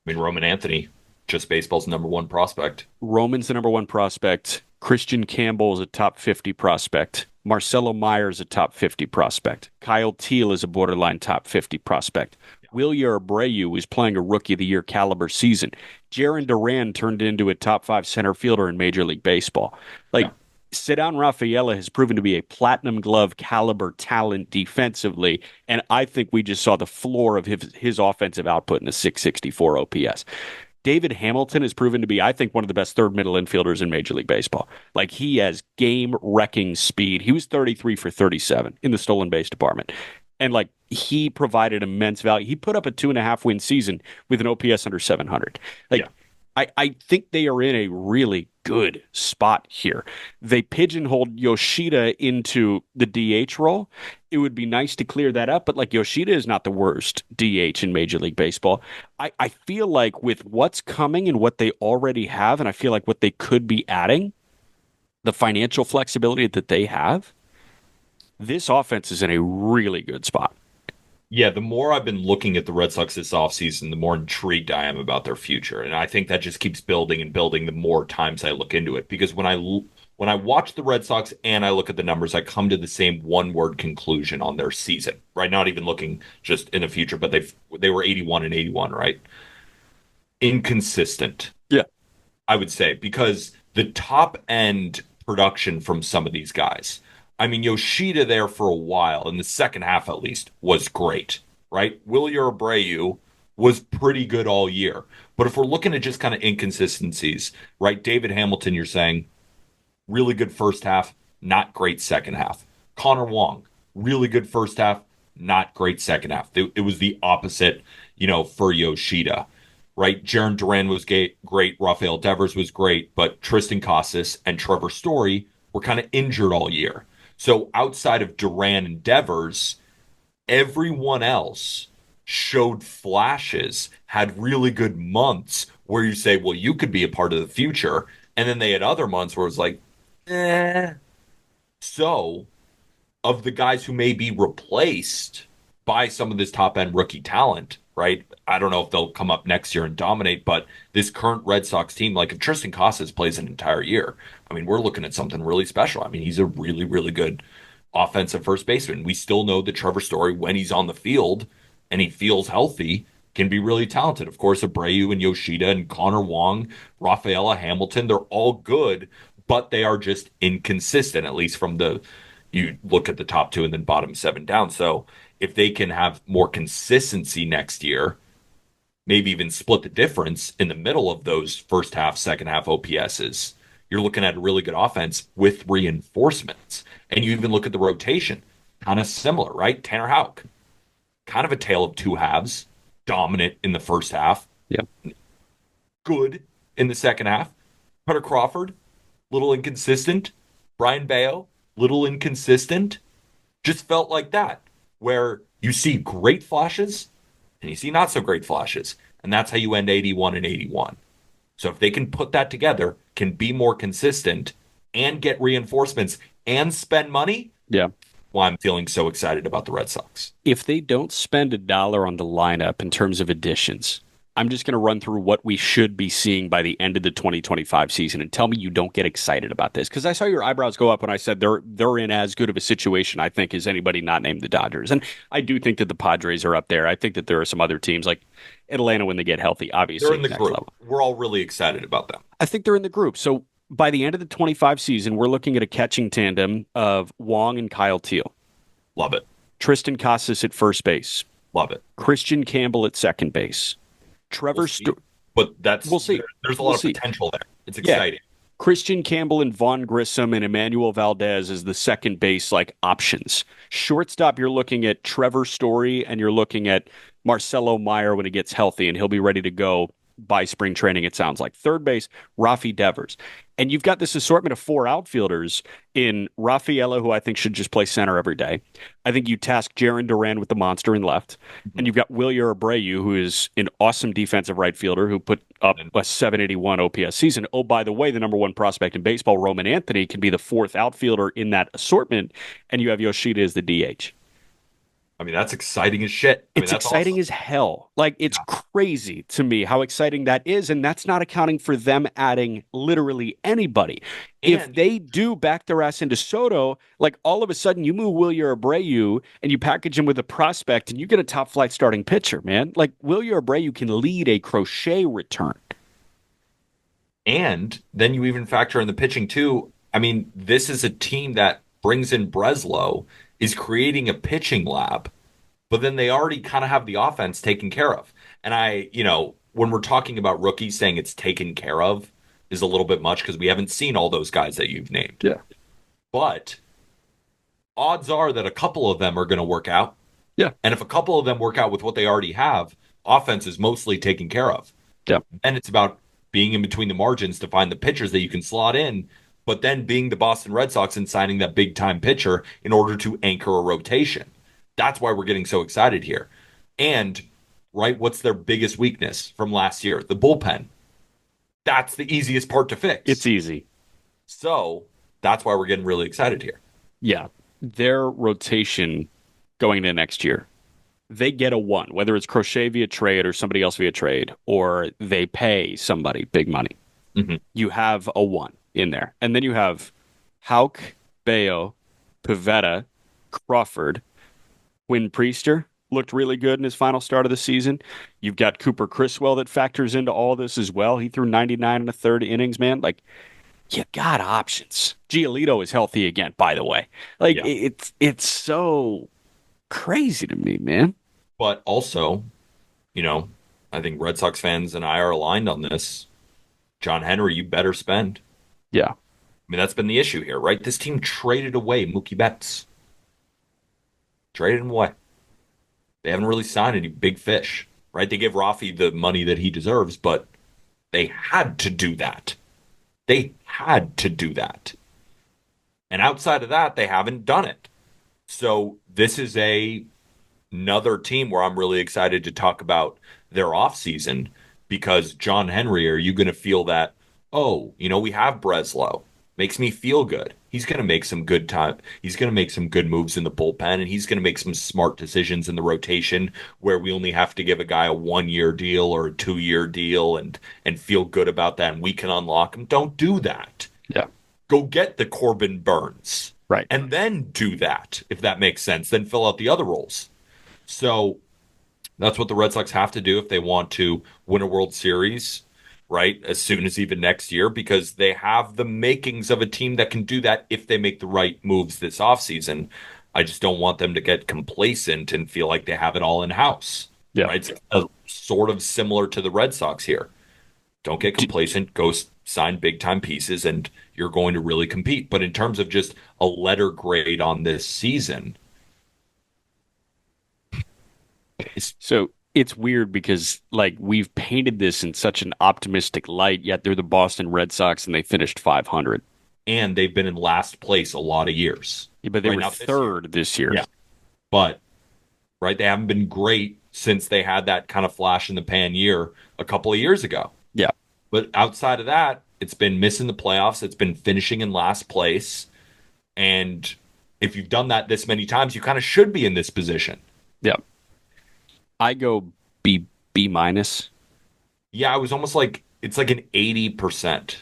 I mean, Roman Anthony, just baseball's number one prospect. Roman's the number one prospect. Christian Campbell is a top 50 prospect. Marcelo Meyer is a top 50 prospect. Kyle Teal is a borderline top 50 prospect. Yeah. Wilyer Abreu is playing a Rookie of the Year caliber season. Jaron Duran turned into a top five center fielder in Major League Baseball. Like, Yeah. Cedar Rafaela has proven to be a platinum glove caliber talent defensively, and I think we just saw the floor of his offensive output in the 664 OPS. David Hamilton has proven to be, I think, one of the best third middle infielders in Major League Baseball. Like, he has game wrecking speed. He was 33 for 37 in the stolen base department. And like, he provided immense value. He put up a 2.5 win season with an OPS under 700. Like, Yeah. I think they are in a really good spot here. They pigeonholed Yoshida into the DH role. It would be nice to clear that up, but like, Yoshida is not the worst DH in Major League Baseball. I feel like with what's coming and what they already have, and I feel like what they could be adding, the financial flexibility that they have, this offense is in a really good spot. Yeah, the more I've been looking at the Red Sox this offseason, the more intrigued I am about their future. And I think that just keeps building and building the more times I look into it. Because when I watch the Red Sox and I look at the numbers, I come to the same one-word conclusion on their season, right? Not even looking just in the future, but they were 81 and 81, right? Inconsistent, Yeah. I would say, because the top end production from some of these guys. I mean, Yoshida there for a while, in the second half at least, was great, right? Wilyer Abreu was pretty good all year. But if we're looking at just kind of inconsistencies, right? David Hamilton, you're saying, really good first half, not great second half. Connor Wong, really good first half, not great second half. It was the opposite, for Yoshida, right? Jaron Duran was great. Rafael Devers was great, but Tristan Casas and Trevor Story were kind of injured all year. So outside of Duran and Devers, everyone else showed flashes, had really good months where you say, well, you could be a part of the future. And then they had other months where it was like, eh. So, of the guys who may be replaced by some of this top end rookie talent, right? I don't know if they'll come up next year and dominate, but this current Red Sox team, like if Tristan Casas plays an entire year, I mean, we're looking at something really special. I mean, he's a really, really good offensive first baseman. We still know that Trevor Story, when he's on the field and he feels healthy, can be really talented. Of course, Abreu and Yoshida and Connor Wong, Rafaela Hamilton, they're all good, but they are just inconsistent, at least from the you look at the top two and then bottom seven down. So if they can have more consistency next year, maybe even split the difference in the middle of those first half, second half OPSs, you're looking at a really good offense with reinforcements. And you even look at the rotation, kind of similar, right? Tanner Houck, kind of a tale of two halves, dominant in the first half, Yeah. good in the second half. Carter Crawford, little inconsistent. Brian Bayo, little inconsistent. Just felt like that, where you see great flashes and you see not so great flashes. And that's how you end 81 and 81. So if they can put that together, can be more consistent and get reinforcements and spend money, Yeah. well, I'm feeling so excited about the Red Sox. If they don't spend $1 on the lineup in terms of additions, I'm just going to run through what we should be seeing by the end of the 2025 season and tell me you don't get excited about this. Because I saw your eyebrows go up when I said they're in as good of a situation, I think, as anybody not named the Dodgers. And I do think that the Padres are up there. I think that there are some other teams like Atlanta when they get healthy, They're obviously in the next group. level. We're all really excited about them. I think they're in the group. So by the end of the 25 season, we're looking at a catching tandem of Wong and Kyle Teal, Love it. Tristan Casas at first base, Love it. Christian Campbell at second base. We'll Trevor see. Sto- But that's we'll see. there's a We'll lot of see. potential there. It's Yeah. exciting. Christian Campbell and Vaughn Grissom and Emmanuel Valdez as the second base like options. Shortstop, you're looking at Trevor Story and you're looking at Marcelo Meyer when he gets healthy and he'll be ready to go by spring training, it sounds like. Third base, Rafi Devers. And you've got this assortment of four outfielders in Rafaela, who I think should just play center every day. I think you task Jaron Duran with the monster in left. And Mhm. you've got Wilyer Abreu, who is an awesome defensive right fielder who put up And a 781 OPS season. Oh, by the way, the number one prospect in baseball, Roman Anthony, can be the fourth outfielder in that assortment. And you have Yoshida as the DH. I mean, that's exciting as shit. I mean, It's that's exciting awesome. as hell. Like, it's Yeah. crazy to me how exciting that is. And that's not accounting for them adding literally anybody. If And they do back their ass into Soto, like all of a sudden you move Wilyer Abreu and you package him with a prospect and you get a top flight starting pitcher, man. Like, Wilyer Abreu can lead a crochet return. and then you even factor in the pitching too. I mean, this is a team that brings in Breslow, is creating a pitching lab, but then they already kind of have the offense taken care of. And when we're talking about rookies saying it's taken care of is a little bit much because we haven't seen all those guys that you've named. Yeah. But odds are that a couple of them are going to work out. Yeah. And if a couple of them work out with what they already have, offense is mostly taken care of. Yeah. And it's about being in between the margins to find the pitchers that you can slot in, but then being the Boston Red Sox and signing that big time pitcher in order to anchor a rotation. That's why we're getting so excited here. And, right, what's their biggest weakness from last year? The bullpen. That's the easiest part to It's fix. easy. So that's why we're getting really excited here. Yeah. Their rotation going into next year, they get a one, whether it's Crochet via trade or somebody else via trade, or they pay somebody big money. Mhm. You have a one in there. And then you have Hauk, Bayo, Pivetta, Crawford, Quinn Priester looked really good in his final start of the season. You've got Cooper Criswell that factors into all this as well. He threw 99 and a third innings, man. Like, you got options. Giolito is healthy again, by the way. Like, Yeah. it's so crazy to me, man. But also, you know, I think Red Sox fans and I are aligned on this. John Henry, you better spend. Yeah. I mean, that's been the issue here, right? This team traded away Mookie Betts. Traded him away. They haven't really signed any big fish, right? They give Rafi the money that he deserves, but they had to do that. They had to do that. And outside of that, they haven't done it. So this is another team where I'm really excited to talk about their offseason because John Henry, are you going to feel that, oh, we have Breslow. Makes me feel good. He's going to make some good time. He's going to make some good moves in the bullpen, and he's going to make some smart decisions in the rotation where we only have to give a guy a 1 year deal or a 2 year deal and feel good about that, and we can unlock him. Don't do that. Yeah. Go get the Corbin Burns. Right. and then do that, if that makes sense, then fill out the other roles. So that's what the Red Sox have to do if they want to win a World Series, right? As soon as even next year, because they have the makings of a team that can do that if they make the right moves this offseason. I just don't want them to get complacent and feel like they have it all in house, Yeah. right? It's sort of similar to the Red Sox here. Don't get D- complacent, go sign big time pieces, and you're going to really compete. But in terms of just a letter grade on this season, it's So it's weird because like we've painted this in such an optimistic light, yet they're the Boston Red Sox and they finished 500. and they've been in last place a lot of years. Yeah, but they Right were now, this year, third this year. yeah, but right, they haven't been great since they had that kind of flash in the pan year a couple of years ago. Yeah. But outside of that, it's been missing the playoffs. It's been finishing in last place. And if you've done that this many times, you kind of should be in this position. Yeah. I go B minus. Yeah, I was almost like it's like an 80%.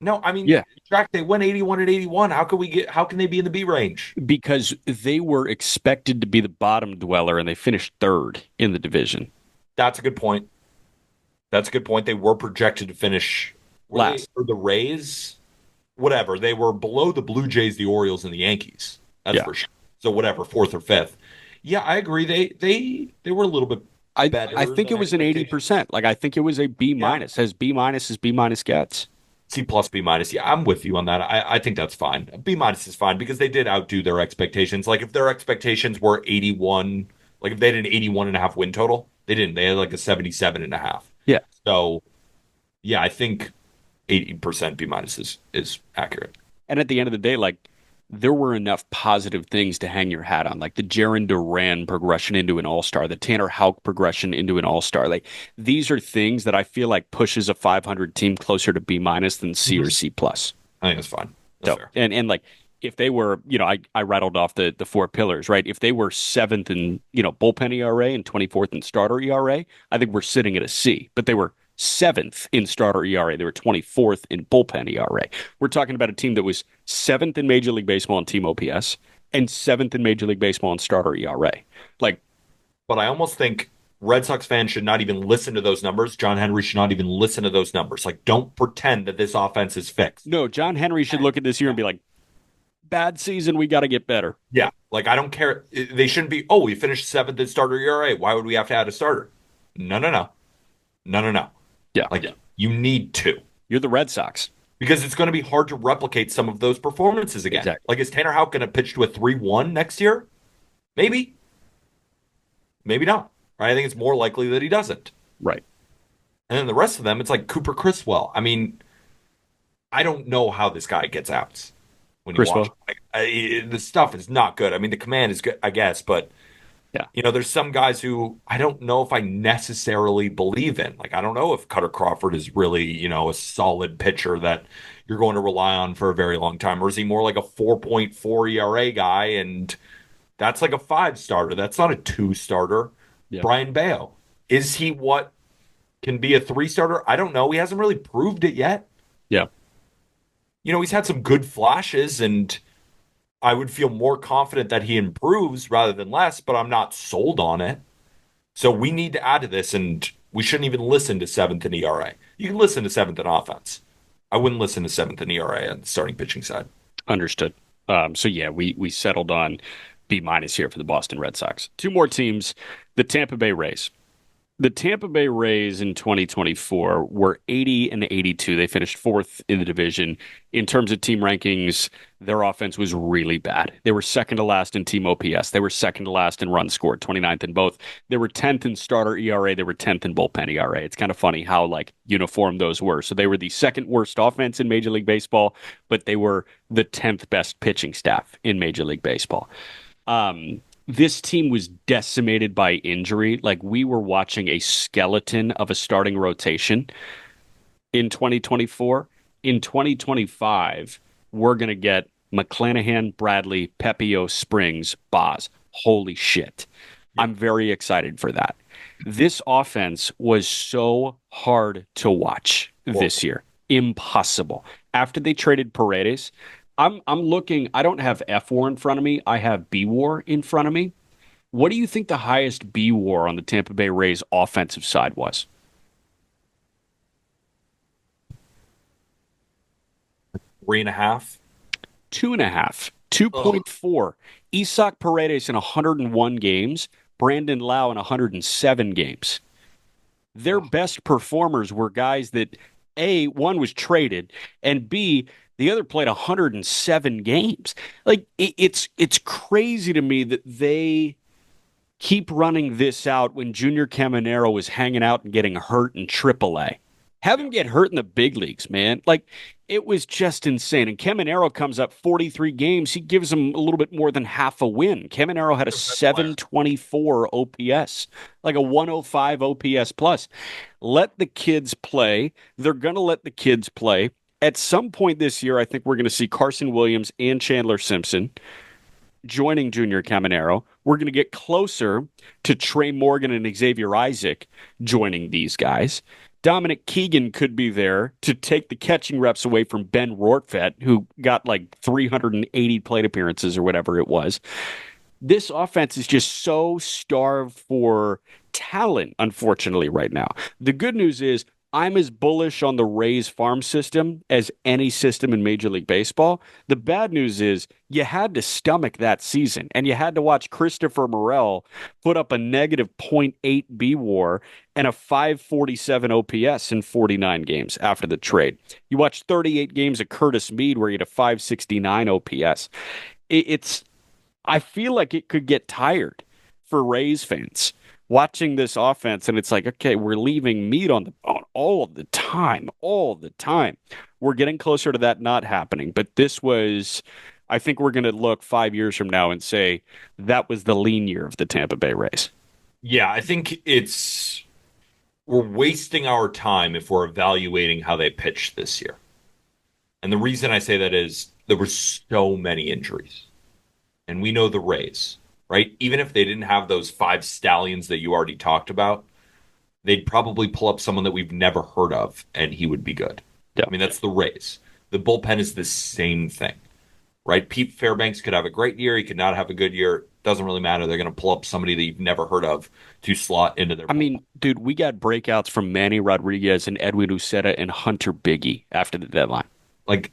No, I mean, Yeah, track they went 81 and 81. How can they be in the B range? because they were expected to be the bottom dweller and they finished third in the division. That's a good point. That's a good point. They were projected to finish, were they Last. or the Rays? Whatever. They were below the Blue Jays, the Orioles, and the Yankees. That's Yeah. for sure. So whatever, fourth or fifth. Yeah, I agree. They were a little bit I better think than it was an expectations. 80%. Like I think it was a B Yeah. minus, as B minus as B minus gets. C plus B minus. Yeah, I'm with you on that. I think that's fine. B minus is fine because they did outdo their expectations. Like if their expectations were 81, like if they had an 81 and a half win total, they didn't. They had like a 77 and a half. Yeah. So yeah, I think 80% B minus is accurate. And at the end of the day, like there were enough positive things to hang your hat on, like the Jaron Duran progression into an all-star, the Tanner Houck progression into an all-star. Like these are things that I feel like pushes a 500 team closer to B minus than C or Mhm. C plus. I think that's fine. That's So fair. and like if they were, I rattled off the four pillars, right? If they were seventh in, bullpen ERA and 24th in starter ERA, I think we're sitting at a C. But they were seventh in starter ERA. They were 24th in bullpen ERA. We're talking about a team that was seventh in Major League Baseball in team OPS and seventh in Major League Baseball in starter ERA. Like, But I almost think Red Sox fans should not even listen to those numbers. John Henry should not even listen to those numbers. Like, don't pretend that this offense is fixed. no, John Henry should look at this year and be like, bad season, we got to get better. Yeah. Like, I don't care. They shouldn't be, oh, we finished seventh in starter ERA. Why would we have to add a starter? No, no, no. No, no, no. Yeah. Like, you need to. You're the Red Sox. Because it's going to be hard to replicate some of those performances again. Exactly. Like, is Tanner Houck going to pitch to a 3-1 next year? Maybe. Maybe not. Right? I think it's more likely that he doesn't. Right. And then the rest of them, it's like Cooper Criswell. I mean, I don't know how this guy gets outs when you watch Criswell. him. The stuff is not good. I mean, the command is good, I guess, but Yeah. there's some guys who I don't know if I necessarily believe in. Like, I don't know if Cutter Crawford is really, a solid pitcher that you're going to rely on for a very long time, or is he more like a 4.4 ERA guy, and that's like a five starter. That's not a two starter. Yeah. Brian Bayo, is he what can be a three starter? I don't know. He hasn't really proved it yet. Yeah. He's had some good flashes, and I would feel more confident that he improves rather than less, but I'm not sold on it. So we need to add to this, and we shouldn't even listen to seventh in ERA. You can listen to seventh in offense. I wouldn't listen to seventh in ERA on the starting pitching side. Understood. So yeah, we settled on B minus here for the Boston Red Sox. Two more teams, the Tampa Bay Rays. The Tampa Bay Rays in 2024 were 80 and 82. They finished fourth in the division. In terms of team rankings, their offense was really bad. They were second to last in team OPS. They were second to last in runs scored, 29th in both. They were 10th in starter ERA. They were 10th in bullpen ERA. It's kind of funny how like uniform those were. So they were the second worst offense in Major League Baseball, but they were the 10th best pitching staff in Major League Baseball. This team was decimated by injury. Like we were watching a skeleton of a starting rotation in 2024. In 2025, we're going to get McClanahan, Bradley, Pepio, Springs, Boz. Holy shit. I'm very excited for that. This offense was so hard to watch this Horrible. year. Impossible. After they traded Paredes, I'm looking. I don't have F war in front of me. I have B war in front of me. What do you think the highest B war on the Tampa Bay Rays offensive side was? 3.5. 2.5, Ugh. 2.4. Isak Paredes in 101 games, Brandon Lau in 107 games. Their Ugh. best performers were guys that A, one was traded, and B, the other played 107 games. Like it's crazy to me that they keep running this out when Junior Caminero is hanging out and getting hurt in AAA. Have Yeah. him get hurt in the big leagues, man. Like it was just insane. And Caminero comes up 43 games. He gives him a little bit more than half a win. Caminero had a Their best player. 724 OPS, like a 105 OPS plus. Let the kids play. They're going to let the kids play. At some point this year, I think we're going to see Carson Williams and Chandler Simpson joining Junior Caminero. We're going to get closer to Trey Morgan and Xavier Isaac joining these guys. Dominic Keegan could be there to take the catching reps away from Ben Rortvedt, who got like 380 plate appearances or whatever it was. This offense is just so starved for talent, unfortunately, right now. The good news is I'm as bullish on the Rays farm system as any system in Major League Baseball. The bad news is you had to stomach that season, and you had to watch Christopher Morel put up a negative point .8 B WAR and a 547 OPS in 49 games after the trade. You watched 38 games of Curtis Mead where he had a 569 OPS. It's I feel like it could get tired for Rays fans watching this offense, and it's like, okay, we're leaving meat on the bone all the time, all the time. We're getting closer to that not happening, but this was. I think we're going to look 5 years from now and say that was the lean year of the Tampa Bay Rays. Yeah, I think it's we're wasting our time if we're evaluating how they pitched this year. And the reason I say that is there were so many injuries. And we know the Rays, right? Even if they didn't have those five stallions that you already talked about, they'd probably pull up someone that we've never heard of and he would be good. Yeah. I mean, that's the Rays. The bullpen is the same thing, right? Pete Fairbanks could have a great year. He could not have a good year. Doesn't really matter. They're going to pull up somebody that you've never heard of to slot into their I bullpen. mean, dude, we got breakouts from Manny Rodriguez and Edwin Uceta and Hunter Biggie after the deadline. Like,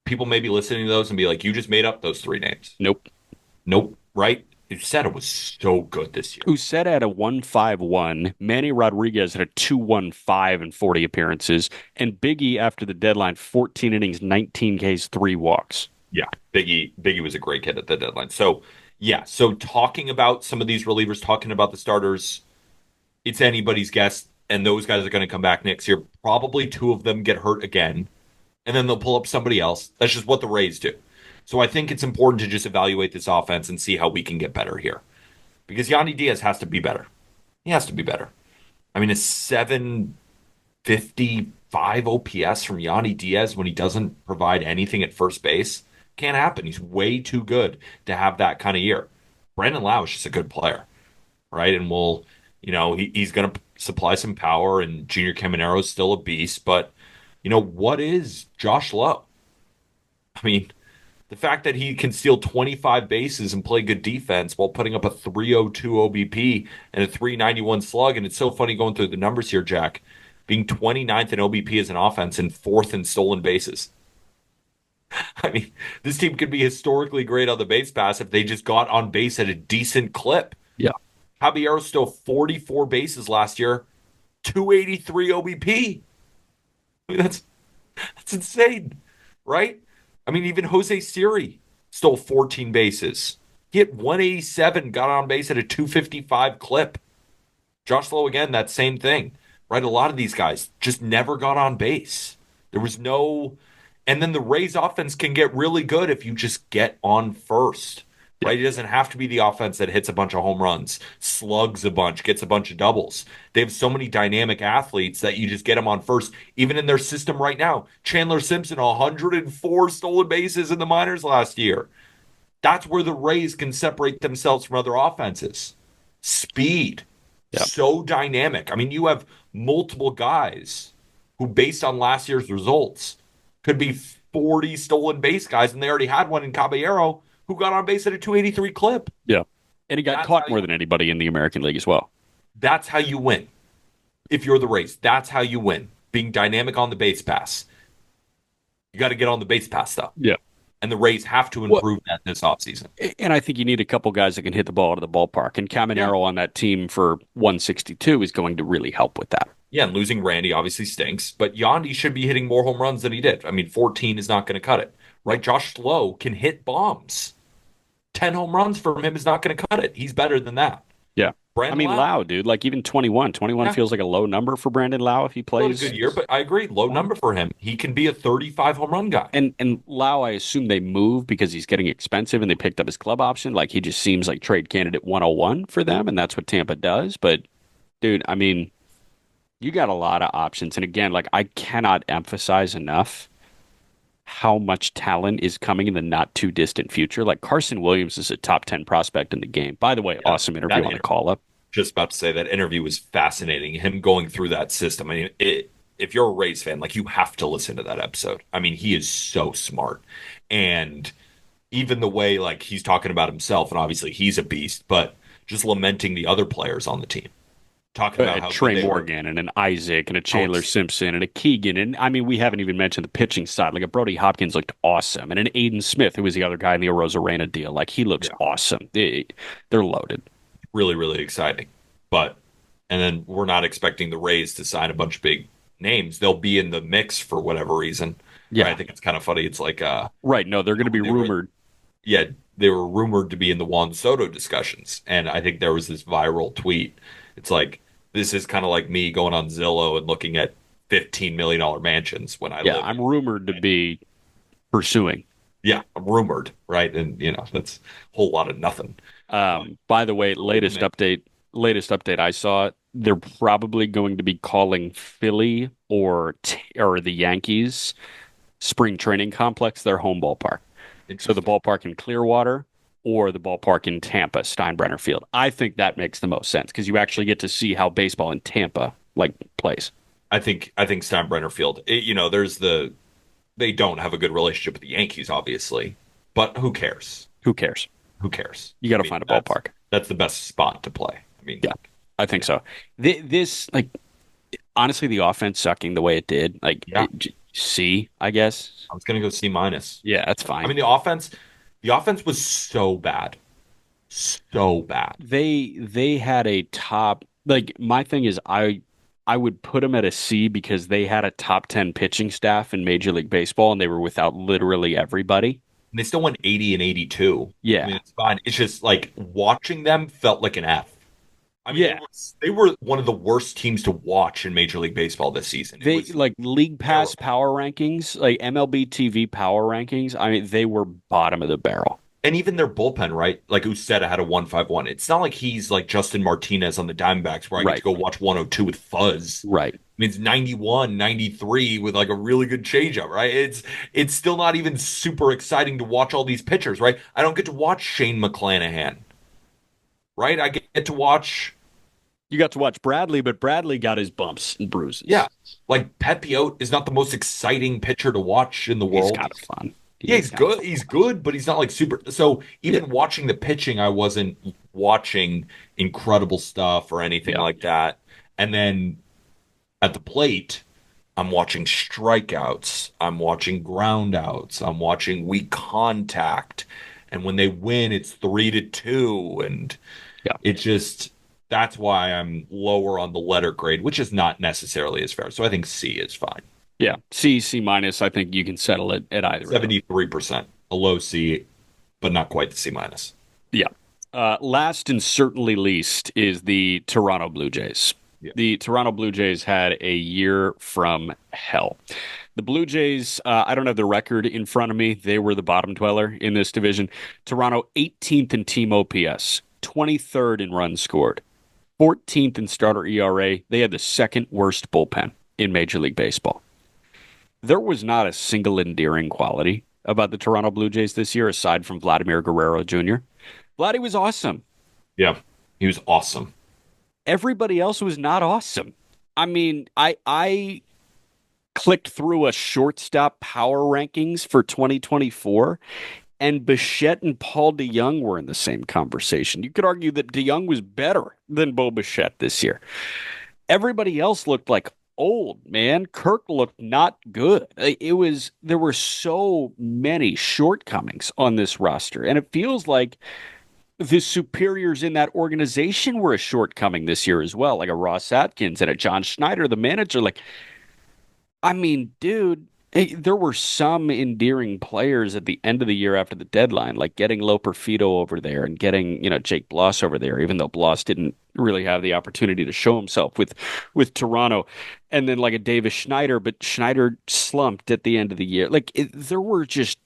people may be listening to those and be like, you just made up those three names. Nope. Nope, right? You said it was so good this year. Uceta had a 151. Manny Rodriguez had a 215 in 40 appearances. And Biggie, after the deadline, 14 innings, 19 Ks, three walks. Yeah, Biggie was a great kid at the deadline. So yeah, so talking about some of these relievers, talking about the starters, it's anybody's guess, and those guys are going to come back next year. Probably two of them get hurt again, and then they'll pull up somebody else. That's just what the Rays do. So I think it's important to just evaluate this offense and see how we can get better here. Because Yandy Diaz has to be better. He has to be better. I mean, a 755 OPS from Yandy Diaz when he doesn't provide anything at first base can't happen. He's way too good to have that kind of year. Brandon Lau is just a good player, right? And he's going to supply some power, and Junior Caminero is still a beast. But, what is Josh Lowe? I mean, the fact that he can steal 25 bases and play good defense while putting up a 302 OBP and a 391 slug. And it's so funny going through the numbers here, Jack, being 29th in OBP as an offense and fourth in stolen bases. I mean, this team could be historically great on the base pass if they just got on base at a decent clip. Yeah. Caballero stole 44 bases last year, 283 OBP. I mean, that's insane, right? I mean, even Jose Siri stole 14 bases. He hit 187, got on base at a 255 clip. Josh Lowe, again, that same thing, right? A lot of these guys just never got on base. There was no. And then the Rays offense can get really good if you just get on first, Yeah. right? It doesn't have to be the offense that hits a bunch of home runs, slugs a bunch, gets a bunch of doubles. They have so many dynamic athletes that you just get them on first, even in their system right now. Chandler Simpson, 104 stolen bases in the minors last year. That's where the Rays can separate themselves from other offenses. Speed, Yeah. so dynamic. I mean, you have multiple guys who, based on last year's results, could be 40 stolen base guys, and they already had one in Caballero who got on base at a 283 clip. Yeah. And he got That's caught how more you than anybody in the American League as well. that's how you win. If you're the Rays, that's how you win. Being dynamic on the base pass. You got to get on the base pass though. Yeah. And the Rays have to Well, improve that this offseason. and I think you need a couple guys that can hit the ball out of the ballpark. And Yeah. Caminero on that team for 162 is going to really help with that. Yeah, and losing Randy obviously stinks, but Yandy should be hitting more home runs than he did. I mean, 14 is not going to cut it, right? Josh Slow can hit bombs. 10 home runs from him is not going to cut it. He's better than that. Yeah. I Brandon mean, Lau, Lau, dude, like even 21. 21 yeah, feels like a low number for Brandon Lau if he still had a plays. good year, but I agree, low number for him. He can be a 35 home run guy. And Lau, I assume they move because he's getting expensive and they picked up his club option. Like he just seems like trade candidate 101 for them, and that's what Tampa does. But dude, I mean, you got a lot of options. And again, like I cannot emphasize enough how much talent is coming in the not too distant future. Like Carson Williams is a top 10 prospect in the game. By the way, Yeah, awesome interview that on the call up. just about to say that interview was fascinating. Him going through that system. I mean, if you're a Rays fan, like you have to listen to that episode. I mean, he is so smart, and even the way like he's talking about himself, and obviously he's a beast, but just lamenting the other players on the team, talking about A how good Trey they were. Morgan and an Isaac and a How Chandler Simpson and a Keegan. And I mean, we haven't even mentioned the pitching side. Like a Brody Hopkins looked awesome. And an Aiden Smith, who was the other guy in the Arozarena deal. Like he looks yeah, awesome. They're loaded. really, really exciting. But and then we're not expecting the Rays to sign a bunch of big names. They'll be in the mix for whatever reason. Right? I Yeah. think it's kind of funny. It's like Right. No, they're going to be they were rumored. yeah, they were rumored to be in the Juan Soto discussions. And I think there was this viral tweet. It's like, this is kind of like me going on Zillow and looking at $15 million mansions when I Yeah. live I'm here. rumored to Right? be pursuing. Yeah, I'm rumored, right? And, that's a whole lot of nothing. But By the way, still in the mix. latest update I saw, they're probably going to be calling Philly or the Yankees spring training complex their home ballpark. So the Interesting. ballpark in Clearwater or the ballpark in Tampa, Steinbrenner Field. I think that makes the most sense because you actually get to see how baseball in Tampa like plays. I think Steinbrenner Field, there's they don't have a good relationship with the Yankees, obviously, but who cares? Who cares? Who cares? You got I to mean, find a that's ballpark. that's the best spot to play. I mean, Yeah, I think yeah, so. This like honestly, the offense sucking the way it did, yeah. C, I guess. I was gonna go C minus. Yeah, that's I fine. mean, the offense was so bad, so bad. They had a top like my thing is I would put them at a C because they had a top 10 pitching staff in Major League Baseball and they were without literally everybody. And they still went 80 and 82. I mean, Yeah. it's fine. It's just like watching them felt like an F. I mean, they Yeah. were they were one of the worst teams to watch in Major League Baseball this season. It They was like League Pass terrible. power rankings, like MLB TV power rankings. I mean, they were bottom of the barrel. And even their bullpen, right? Like Uceta had a 151. It's not like he's like Justin Martinez on the Diamondbacks where I get to Right. go watch 102 with Fuzz. Right. I mean, it's 91, 93 with like a really good changeup, right? It's still not even super exciting to watch all these pitchers, right? I don't get to watch Shane McClanahan, right? I get to watch, You got to watch Bradley, but Bradley got his bumps and yeah, bruises. like Pepiot is not the most exciting pitcher to watch in the He's world. kind of fun. He Yeah, is he's kind of good. fun. He's good, but he's not like super. So Yeah. even watching the pitching, I wasn't watching incredible stuff or anything Yeah. like that. And then at the plate, I'm watching strikeouts. I'm watching groundouts. I'm watching weak contact. And when they win, it's 3-2. And Yeah. it just, that's why I'm lower on the letter grade, which is not necessarily as fair. So I think C is fine. Yeah. C minus. I think you can settle it at either of those. 73%, a low C, but not quite the C minus. Yeah. Last and certainly least is the Toronto Blue Jays. Yeah. The Toronto Blue Jays had a year from hell. The Blue Jays, I don't have the record in front of me. They were the bottom dweller in this division. Toronto 18th in team OPS, 23rd in runs scored, 14th in starter ERA. They had the second worst bullpen in Major League Baseball. There was not a single endearing quality about the Toronto Blue Jays this year aside from Vladimir Guerrero Jr. Vladdy was awesome. Yeah, he was awesome. Everybody else was not awesome. I mean, I clicked through a shortstop power rankings for 2024, and Bichette and Paul DeYoung were in the same conversation. You could argue that DeYoung was better than Bo Bichette this year. Everybody else looked like old, man. Kirk looked not good. There were so many shortcomings on this roster, and it feels like the superiors in that organization were a shortcoming this year as well, like a Ross Atkins and a John Schneider, the manager. Like, I mean, dude, there were some endearing players at the end of the year after the deadline, like getting Loper Fido over there and getting, Jake Bloss over there, even though Bloss didn't really have the opportunity to show himself with Toronto. And then like a Davis Schneider, but Schneider slumped at the end of the year. There were just,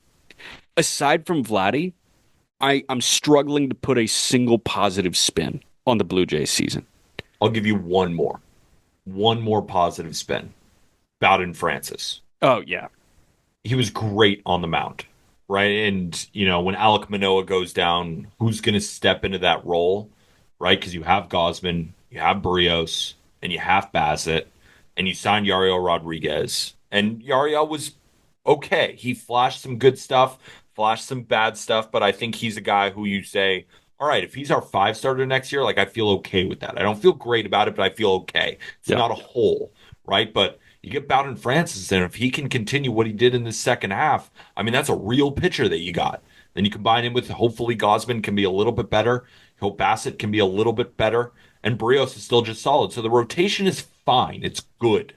aside from Vladdy, I'm struggling to put a single positive spin on the Blue Jays season. I'll give you one more positive spin. Bowden Francis. Oh yeah. He was great on the mound, right? And, when Alek Manoah goes down, who's going to step into that role, right? Because you have Gosman, you have Barrios, and you have Bassett, and you signed Yariel Rodriguez. And Yariel was okay. He flashed some good stuff, flashed some bad stuff, but I think he's a guy who you say, all right, if he's our five starter next year, like I feel okay with that. I don't feel great about it, but I feel okay. It's Yeah. not a hole, right? But you get Bowden Francis, and if he can continue what he did in the second half, I mean, that's a real pitcher that you got. Then you combine him with hopefully Gosman can be a little bit better. Hope Bassett can be a little bit better. And Brios is still just solid. So the rotation is fine. It's good.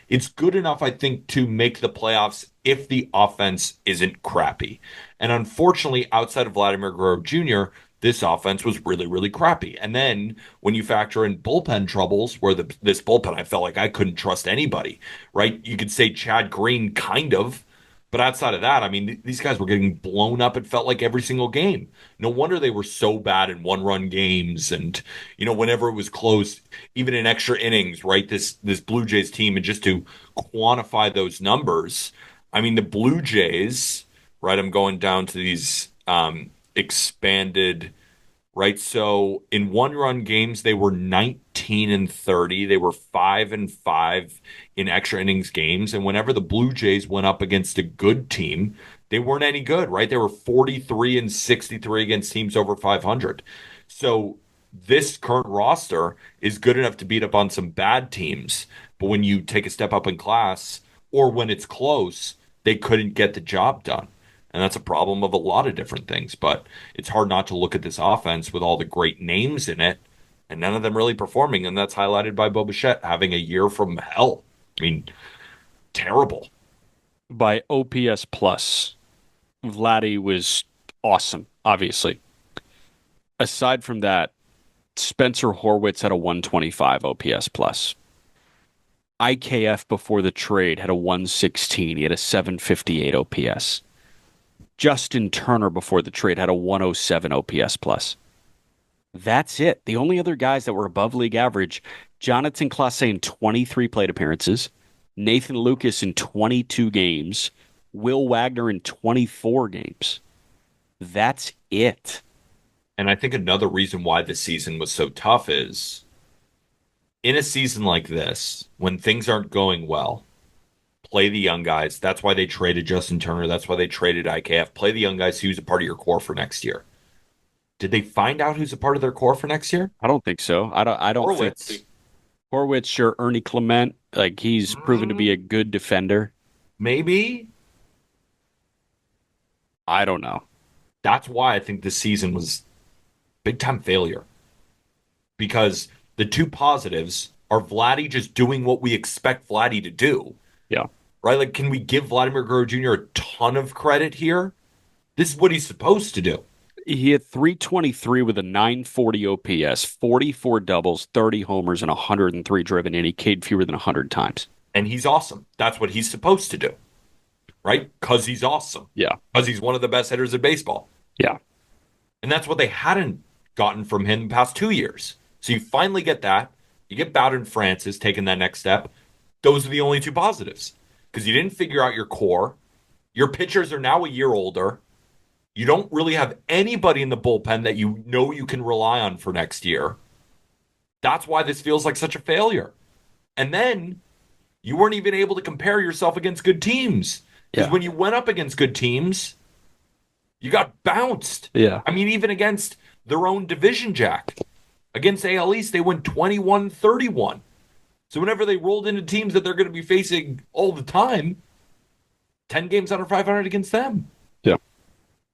It's good enough, I think, to make the playoffs if the offense isn't crappy. And unfortunately, outside of Vladimir Guerrero Jr., this offense was really, really crappy. And then when you factor in bullpen troubles, where this bullpen, I felt like I couldn't trust anybody, right? You could say Chad Green, kind of. But outside of that, I mean, these guys were getting blown up, it felt like every single game. No wonder they were so bad in one-run games. And, whenever it was close, even in extra innings, right? This Blue Jays team, and just to quantify those numbers, I mean, the Blue Jays, right? I'm going down to these expanded, right? So in one-run games, they were 19-30. They were 5-5 in extra innings games. And whenever the Blue Jays went up against a good team, they weren't any good, right? They were 43-63 against teams over 500. So this current roster is good enough to beat up on some bad teams. But when you take a step up in class, or when it's close, they couldn't get the job done. And that's a problem of a lot of different things. But it's hard not to look at this offense with all the great names in it and none of them really performing. And that's highlighted by Bo Bichette having a year from hell. I mean, terrible. By OPS plus, Vladdy was awesome, obviously. Aside from that, Spencer Horwitz had a 125 OPS plus. IKF before the trade had a 116. He had a 758 OPS. Justin Turner before the trade had a 107 OPS plus. That's it. The only other guys that were above league average, Jonathan Clase in 23 plate appearances, Nathan Lucas in 22 games, Will Wagner in 24 games. That's it. And I think another reason why this season was so tough is in a season like this, when things aren't going well, play the young guys. That's why they traded Justin Turner. That's why they traded IKF. Play the young guys who's a part of your core for next year. Did they find out who's a part of their core for next year? I don't think so. I don't think Horwitz. Horwitz or Ernie Clement, like he's proven to be a good defender. Maybe. I don't know. That's why I think this season was big time failure. Because the two positives are Vladdy just doing what we expect Vladdy to do, Yeah. right? Like, can we give Vladimir Guerrero Jr. a ton of credit here? This is what he's supposed to do. He had 323 with a 940 OPS, 44 doubles, 30 homers, and 103 driven in. He K'd fewer than 100 times. And he's awesome. That's what he's supposed to do, right? Because he's awesome. Yeah. Because he's one of the best hitters in baseball. Yeah. And that's what they hadn't gotten from him the past 2 years. So you finally get that. You get Bowden Francis taking that next step. Those are the only two positives because you didn't figure out your core. Your pitchers are now a year older. You don't really have anybody in the bullpen that you know you can rely on for next year. That's why this feels like such a failure. And then You weren't even able to compare yourself against good teams. Because Yeah. when you went up against good teams, you got bounced. Yeah. I mean, even against their own division, Jack. Against AL East, they went 21-31. So whenever they rolled into teams that they're going to be facing all the time, 10 games under 500 against them. Yeah.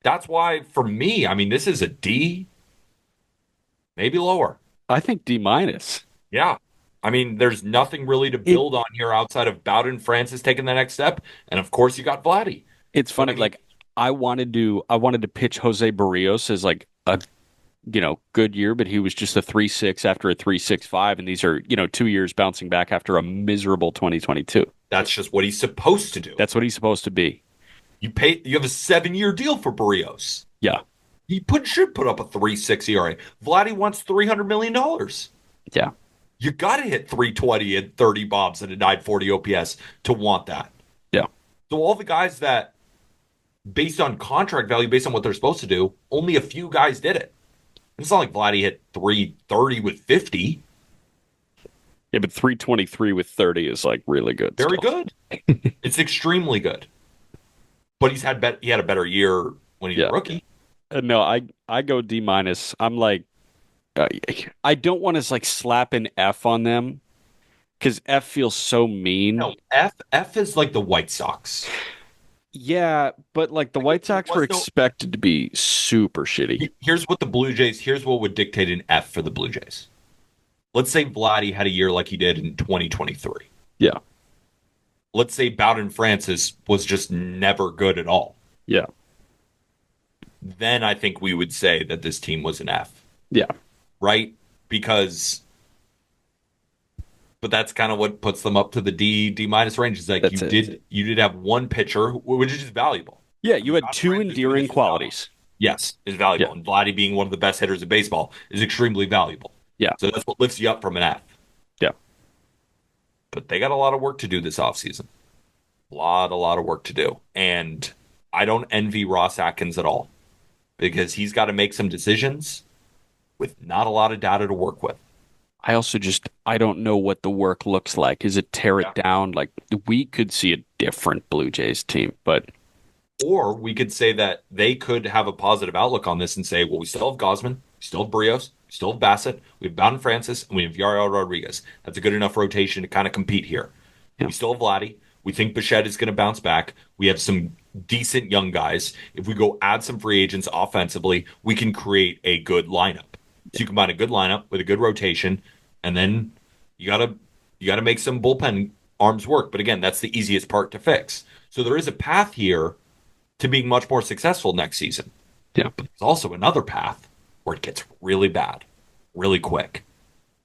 That's why, for me, I mean, this is a D, maybe lower. I think D minus. Yeah. I mean, there's nothing really to It build on here outside of Bowden Francis taking the next step. And of course, you got Vladdy. it's But I funny, mean, like I wanted to pitch Jose Barrios as like a good year, but he was just a 3.6 after a 3.65, and these are, 2 years bouncing back after a miserable 2022. that's just what he's supposed to do. That's what he's supposed to be. You have a 7-year deal for Barrios. Yeah. Should put up a 3.6 ERA. Vladdy wants $300 million. Yeah. You got to hit 320 and 30 bombs and a 940 OPS to want that. Yeah. So all the guys that, based on contract value, based on what they're supposed to do, only a few guys did it. It's not like Vladdy hit 330 with 50. Yeah, but 323 with 30 is like really good Very still. good. It's extremely good. But he had a better year when he was Yeah. a rookie. No, I go D minus. I'm like uh, I don't want to like slap an F on them because F feels so mean. No, F is like the White Sox. Yeah, but like the White There Sox were was no. expected to be super shitty. Here's what would dictate an F for the Blue Jays. Let's say Vladdy had a year like he did in 2023. Yeah. Let's say Bowden Francis was just never good at all. Yeah. Then I think we would say that this team was an F, Yeah. right? Because, but that's kind of what puts them up to the D minus range. Is like That's it. you did have one pitcher, which is valuable. Yeah, I you mean, had Bowden two Francis doing endearing this is valuable. qualities. Yes, is Yeah. valuable, and Vladdy being one of the best hitters in baseball is extremely valuable. Yeah. So that's what lifts you up from an F. Yeah. But they got a lot of work to do this offseason. A lot of work to do. And I don't envy Ross Atkins at all because he's got to make some decisions with not a lot of data to work with. I also just I don't know what the work looks like. Is it tear Yeah. it down? Like we could see a different Blue Jays team, but Or we could say that they could have a positive outlook on this and say, well, we still have Gosman, we still have Brios, we still have Bassett, we have Bowden Francis, and we have Yariel Rodriguez. That's a good enough rotation to kind of compete here. yeah, We still have Vladdy. We think Bichette is going to bounce back. We have some decent young guys. If we go add some free agents offensively, we can create a good lineup. So you combine a good lineup with a good rotation, and then you gotta you gotta make some bullpen arms work. But again, that's the easiest part to fix. So there is a path here to being much more successful next season. yeah. But there's also another path where it gets really bad, really quick.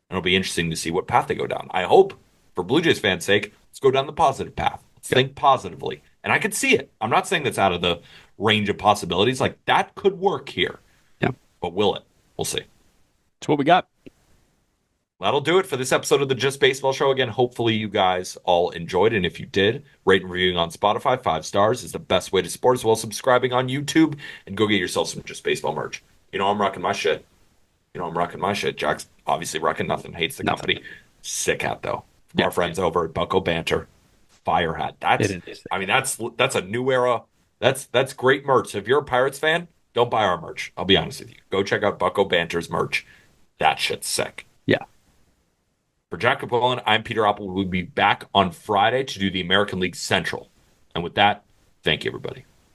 And it'll be interesting to see what path they go down. I hope, for Blue Jays fans' sake, let's go down the positive path. Let's think positively. And I could see it. I'm not saying that's out of the range of possibilities. Like, that could work here. Yeah. But will it? We'll see. That's what we got. That'll do it for this episode of the Just Baseball Show. Again, hopefully you guys all enjoyed. And if you did, rate and reviewing on Spotify, 5 stars is the best way to support as well as subscribing on YouTube and go get yourself some Just Baseball merch. You know I'm rocking my shit. Jack's obviously rocking nothing, hates the Nothing. company. Sick hat though. From Yeah. our friends over at Bucko Banter. Fire hat. It is. I mean, that's a new era. That's great merch. If you're a Pirates fan, don't buy our merch. I'll be honest with you. Go check out Bucko Banter's merch. That shit's sick. Yeah. For Jack Capone, I'm Peter Apple. We'll be back on Friday to do the American League Central. And with that, thank you, everybody.